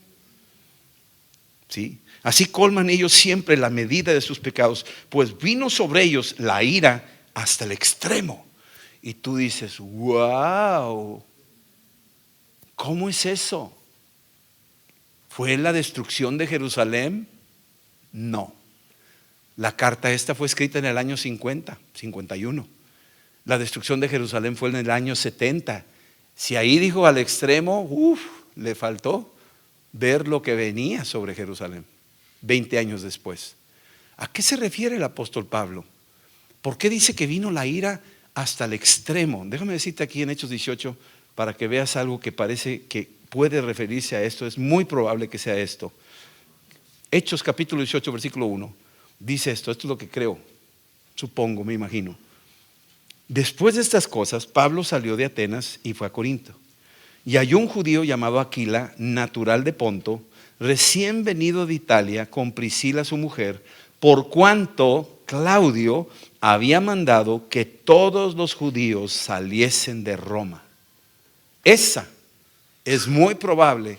¿Sí? Así colman ellos siempre la medida de sus pecados, pues vino sobre ellos la ira hasta el extremo. Y tú dices, wow, ¿cómo es eso? ¿Fue la destrucción de Jerusalén? No. La carta esta fue escrita en el año 50, 51. La destrucción de Jerusalén fue en el año 70. Si ahí dijo al extremo, le faltó ver lo que venía sobre Jerusalén 20 años después. ¿A qué se refiere el apóstol Pablo? ¿Por qué dice que vino la ira hasta el extremo? Déjame decirte aquí en Hechos 18 para que veas algo que parece que puede referirse a esto. Es muy probable que sea esto. Hechos capítulo 18 versículo 1 dice esto es lo que creo, supongo, me imagino. Después de estas cosas, Pablo salió de Atenas y fue a Corinto. Y halló un judío llamado Aquila, natural de Ponto, recién venido de Italia, con Priscila su mujer, por cuanto Claudio había mandado que todos los judíos saliesen de Roma. Esa es muy probable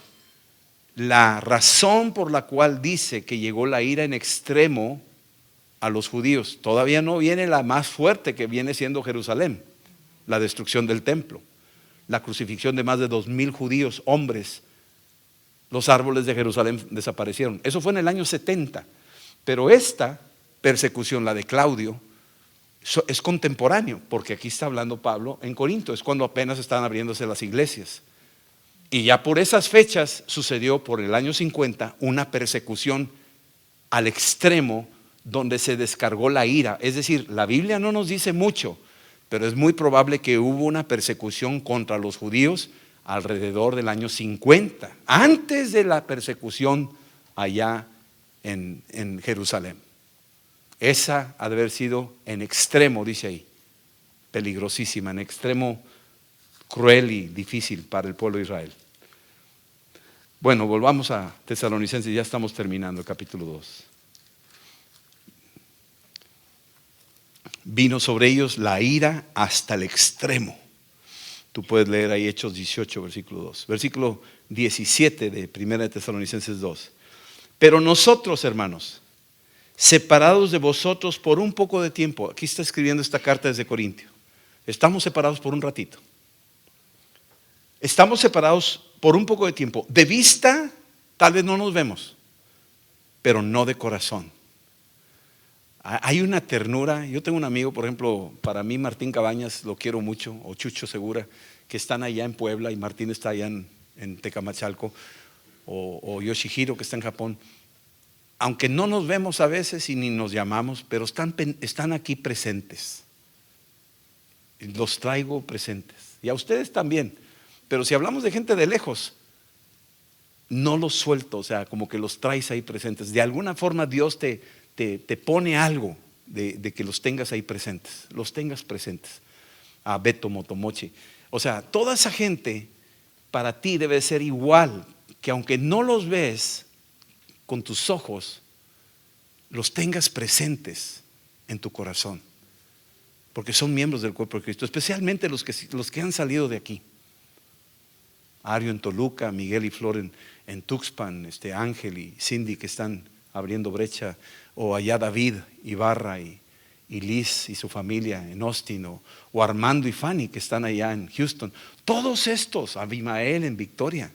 la razón por la cual dice que llegó la ira en extremo a los judíos. Todavía no viene la más fuerte, que viene siendo Jerusalén, la destrucción del templo, la crucifixión de más de 2,000 judíos, hombres. Los árboles de Jerusalén desaparecieron. Eso fue en el año 70. Pero esta persecución, la de Claudio, es contemporáneo, porque aquí está hablando Pablo en Corinto, es cuando apenas están abriéndose las iglesias. Y ya por esas fechas sucedió por el año 50 una persecución al extremo donde se descargó la ira. Es decir, la Biblia no nos dice mucho, pero es muy probable que hubo una persecución contra los judíos alrededor del año 50, antes de la persecución allá en Jerusalén. Esa ha de haber sido en extremo, dice ahí, peligrosísima, en extremo cruel y difícil para el pueblo de Israel. Bueno, volvamos a Tesalonicenses, ya estamos terminando el capítulo 2. Vino sobre ellos la ira hasta el extremo. Tú puedes leer ahí Hechos 18, versículo 2. Versículo 17 de 1 Tesalonicenses 2. Pero nosotros, hermanos, separados de vosotros por un poco de tiempo. Aquí está escribiendo esta carta desde Corintio. Estamos separados por un ratito. Estamos separados por un poco de tiempo. De vista, tal vez no nos vemos, pero no de corazón. Hay una ternura. Yo tengo un amigo, por ejemplo, para mí Martín Cabañas, lo quiero mucho, o Chucho Segura, que están allá en Puebla y Martín está allá en Tecamachalco, o Yoshihiro, que está en Japón. Aunque no nos vemos a veces y ni nos llamamos, pero están aquí presentes. Los traigo presentes. Y a ustedes también. Pero si hablamos de gente de lejos, no los suelto, o sea, como que los traes ahí presentes. De alguna forma Dios te pone algo de que los tengas ahí presentes. Los tengas presentes. A Beto Motomochi. O sea, toda esa gente para ti debe ser igual, que aunque no los ves con tus ojos, los tengas presentes en tu corazón, porque son miembros del cuerpo de Cristo, especialmente los que han salido de aquí. Ario en Toluca, Miguel y Flor en Tuxpan, Ángel y Cindy que están abriendo brecha, o allá David Ibarra y Liz y su familia en Austin, o Armando y Fanny que están allá en Houston. Todos estos, Abimael en Victoria.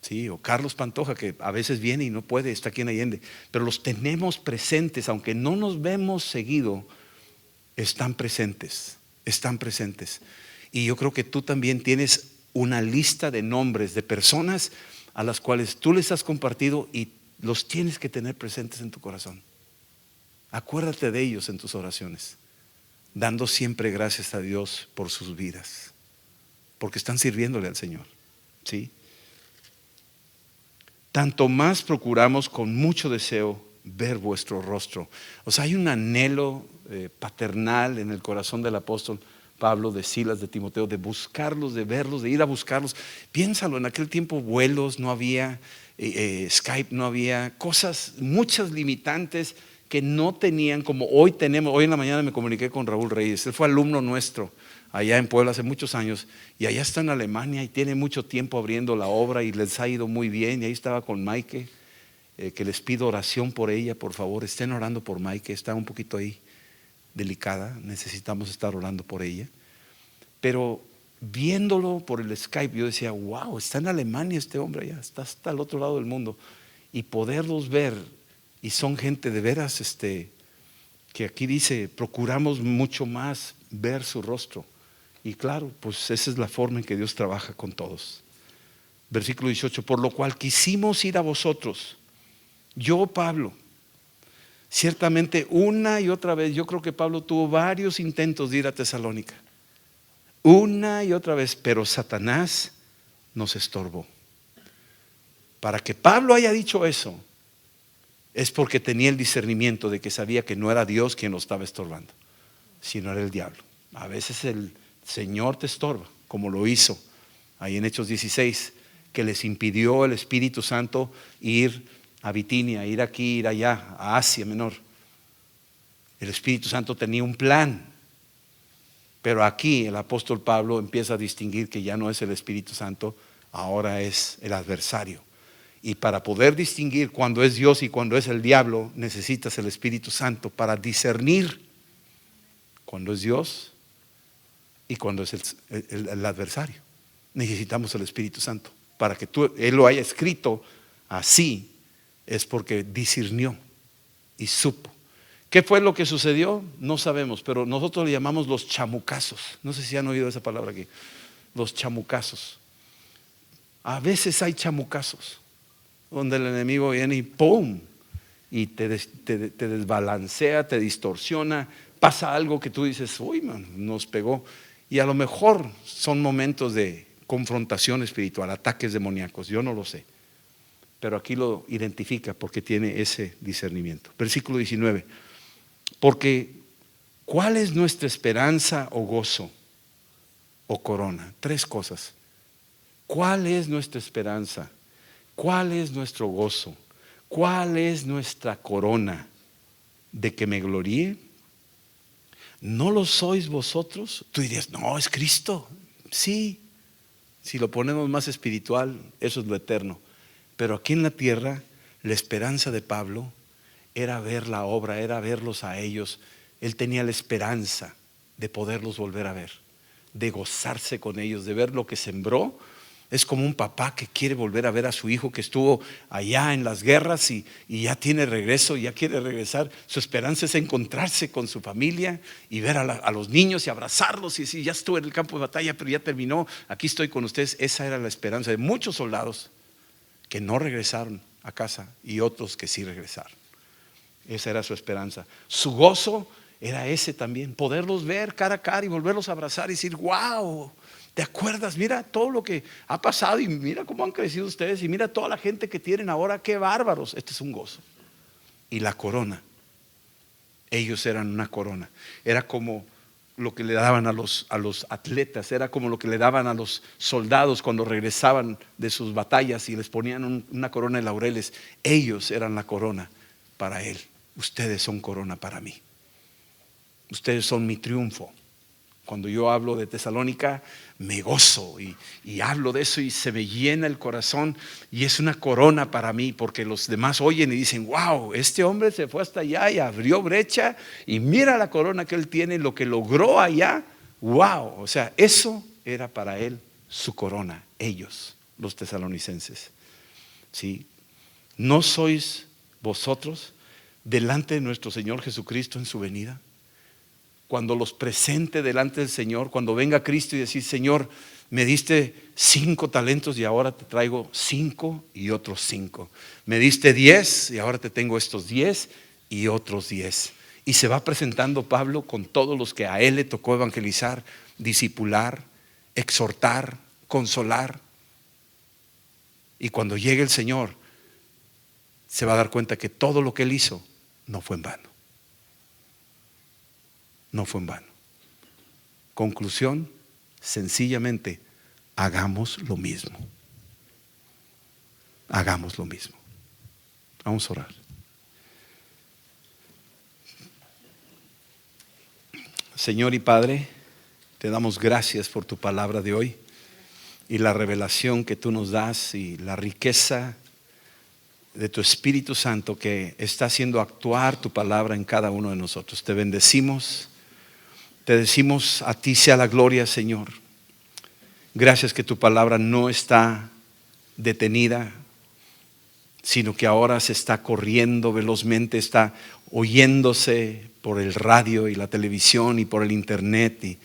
Sí, o Carlos Pantoja, que a veces viene y no puede, está aquí en Allende, pero los tenemos presentes, aunque no nos vemos seguido, están presentes. Y yo creo que tú también tienes una lista de nombres de personas a las cuales tú les has compartido y los tienes que tener presentes en tu corazón. Acuérdate de ellos en tus oraciones, dando siempre gracias a Dios por sus vidas, porque están sirviéndole al Señor, ¿sí? Tanto más procuramos con mucho deseo ver vuestro rostro. O sea, hay un anhelo paternal en el corazón del apóstol Pablo, de Silas, de Timoteo, de buscarlos, de verlos, de ir a buscarlos. Piénsalo, en aquel tiempo vuelos no había, Skype no había, cosas, muchas limitantes que no tenían como hoy tenemos. Hoy en la mañana me comuniqué con Raúl Reyes, él fue alumno nuestro allá en Puebla hace muchos años y allá está en Alemania y tiene mucho tiempo abriendo la obra y les ha ido muy bien. Y ahí estaba con Maike, que les pido oración por ella, por favor, estén orando por Maike, está un poquito ahí delicada, necesitamos estar orando por ella. Pero viéndolo por el Skype, yo decía, wow, está en Alemania este hombre, ya está hasta el otro lado del mundo. Y poderlos ver, y son gente de veras, que aquí dice, procuramos mucho más ver su rostro. Y claro, pues esa es la forma en que Dios trabaja con todos. Versículo 18, por lo cual quisimos ir a vosotros. Yo, Pablo, ciertamente una y otra vez, yo creo que Pablo tuvo varios intentos de ir a Tesalónica. Una y otra vez, pero Satanás nos estorbó. Para que Pablo haya dicho eso, es porque tenía el discernimiento de que sabía que no era Dios quien lo estaba estorbando, sino era el diablo. A veces el Señor te estorba, como lo hizo ahí en Hechos 16, que les impidió el Espíritu Santo ir a Bitinia, ir aquí, ir allá, a Asia Menor. El Espíritu Santo tenía un plan, pero aquí el apóstol Pablo empieza a distinguir que ya no es el Espíritu Santo, ahora es el adversario. Y para poder distinguir cuando es Dios y cuando es el diablo, necesitas el Espíritu Santo para discernir cuando es Dios y cuando es el adversario. Necesitamos el Espíritu Santo. Para que Él lo haya escrito así, es porque discernió y supo. ¿Qué fue lo que sucedió? No sabemos, pero nosotros le llamamos los chamucazos. No sé si han oído esa palabra aquí. Los chamucazos. A veces hay chamucazos donde el enemigo viene y ¡pum! Y te desbalancea, te distorsiona, pasa algo que tú dices, uy, man, nos pegó. Y a lo mejor son momentos de confrontación espiritual, ataques demoníacos, yo no lo sé. Pero aquí lo identifica porque tiene ese discernimiento. Versículo 19. Porque ¿cuál es nuestra esperanza o gozo o corona? Tres cosas. ¿Cuál es nuestra esperanza? ¿Cuál es nuestro gozo? ¿Cuál es nuestra corona? ¿De que me gloríe? ¿No lo sois vosotros? Tú dirías, no, es Cristo. Sí, si lo ponemos más espiritual, eso es lo eterno. Pero aquí en la tierra, la esperanza de Pablo era ver la obra, era verlos a ellos. Él tenía la esperanza de poderlos volver a ver, de gozarse con ellos, de ver lo que sembró. Es como un papá que quiere volver a ver a su hijo que estuvo allá en las guerras y ya tiene regreso, ya quiere regresar. Su esperanza es encontrarse con su familia y ver a los niños y abrazarlos y decir, ya estuve en el campo de batalla, pero ya terminó, aquí estoy con ustedes. Esa era la esperanza de muchos soldados que no regresaron a casa y otros que sí regresaron. Esa era su esperanza. Su gozo era ese también, poderlos ver cara a cara y volverlos a abrazar y decir, wow, ¿te acuerdas? Mira todo lo que ha pasado y mira cómo han crecido ustedes y mira toda la gente que tienen ahora, qué bárbaros. Este es un gozo. Y la corona, ellos eran una corona. Era como lo que le daban a los atletas, era como lo que le daban a los soldados cuando regresaban de sus batallas y les ponían una corona de laureles. Ellos eran la corona para él. Ustedes son corona para mí. Ustedes son mi triunfo. Cuando yo hablo de Tesalónica, me gozo y hablo de eso y se me llena el corazón y es una corona para mí porque los demás oyen y dicen, wow, este hombre se fue hasta allá y abrió brecha y mira la corona que él tiene, lo que logró allá, wow, o sea, eso era para él su corona, ellos, los tesalonicenses. ¿Sí? ¿No sois vosotros delante de nuestro Señor Jesucristo en su venida? Cuando los presente delante del Señor, cuando venga Cristo y decir, Señor, me diste 5 talentos y ahora te traigo 5 y otros 5. Me diste 10 y ahora te tengo estos 10 y otros 10. Y se va presentando Pablo con todos los que a él le tocó evangelizar, discipular, exhortar, consolar. Y cuando llegue el Señor, se va a dar cuenta que todo lo que él hizo no fue en vano. No fue en vano. Conclusión, sencillamente, hagamos lo mismo. Hagamos lo mismo. Vamos a orar. Señor y Padre, te damos gracias por tu palabra de hoy y la revelación que tú nos das y la riqueza de tu Espíritu Santo que está haciendo actuar tu palabra en cada uno de nosotros. Te bendecimos, te decimos a ti sea la gloria, Señor. Gracias que tu palabra no está detenida, sino que ahora se está corriendo velozmente, está oyéndose por el radio y la televisión y por el internet y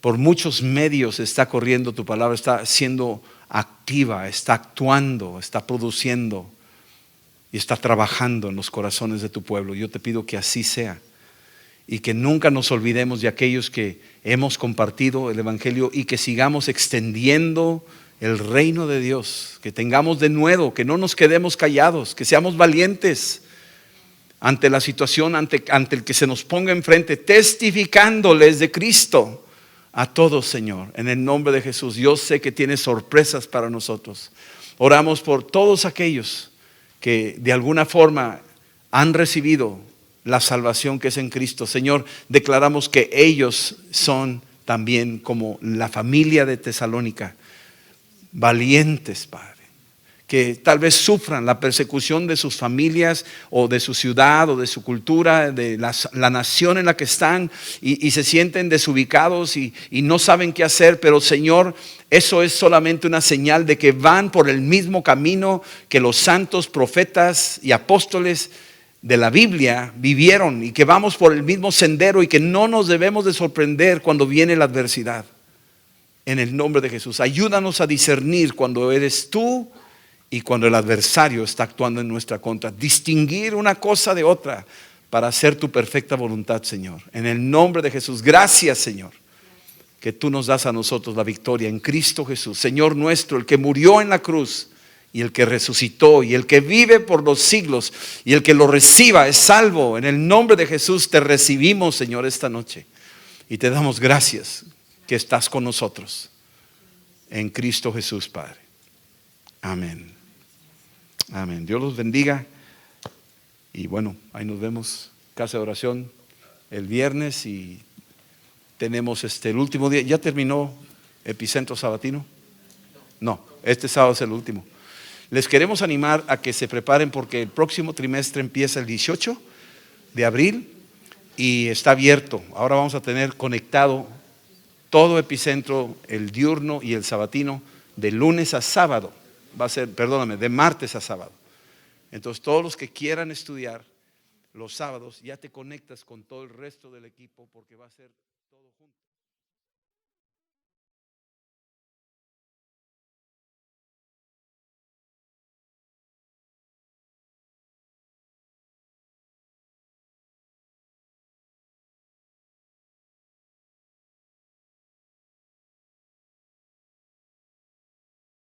por muchos medios está corriendo tu palabra, está siendo activa, está actuando, está produciendo y está trabajando en los corazones de tu pueblo. Yo te pido que así sea y que nunca nos olvidemos de aquellos que hemos compartido el Evangelio y que sigamos extendiendo el reino de Dios, que tengamos de nuevo, que no nos quedemos callados, que seamos valientes ante la situación, ante el que se nos ponga enfrente, testificándoles de Cristo a todos, Señor, en el nombre de Jesús. Yo sé que tienes sorpresas para nosotros. Oramos por todos aquellos que de alguna forma han recibido la salvación que es en Cristo. Señor, declaramos que ellos son también como la familia de Tesalónica, valientes, Padre, que tal vez sufran la persecución de sus familias o de su ciudad o de su cultura, de la nación en la que están y se sienten desubicados y no saben qué hacer, pero Señor, eso es solamente una señal de que van por el mismo camino que los santos profetas y apóstoles de la Biblia vivieron y que vamos por el mismo sendero y que no nos debemos de sorprender cuando viene la adversidad. En el nombre de Jesús, ayúdanos a discernir cuando eres tú y cuando el adversario está actuando en nuestra contra. Distinguir una cosa de otra para hacer tu perfecta voluntad, Señor. En el nombre de Jesús, gracias, Señor, que tú nos das a nosotros la victoria en Cristo Jesús, Señor nuestro, el que murió en la cruz y el que resucitó y el que vive por los siglos y el que lo reciba es salvo. En el nombre de Jesús te recibimos, Señor, esta noche y te damos gracias que estás con nosotros en Cristo Jesús, Padre. Amén. Amén. Dios los bendiga. Y bueno, ahí nos vemos, casa de oración, el viernes y tenemos el último día. ¿Ya terminó Epicentro Sabatino? No, este sábado es el último. Les queremos animar a que se preparen porque el próximo trimestre empieza el 18 de abril y está abierto. Ahora vamos a tener conectado todo Epicentro, el diurno y el sabatino, de lunes a sábado. Va a ser, de martes a sábado. Entonces todos los que quieran estudiar los sábados, ya te conectas con todo el resto del equipo porque va a ser todo junto.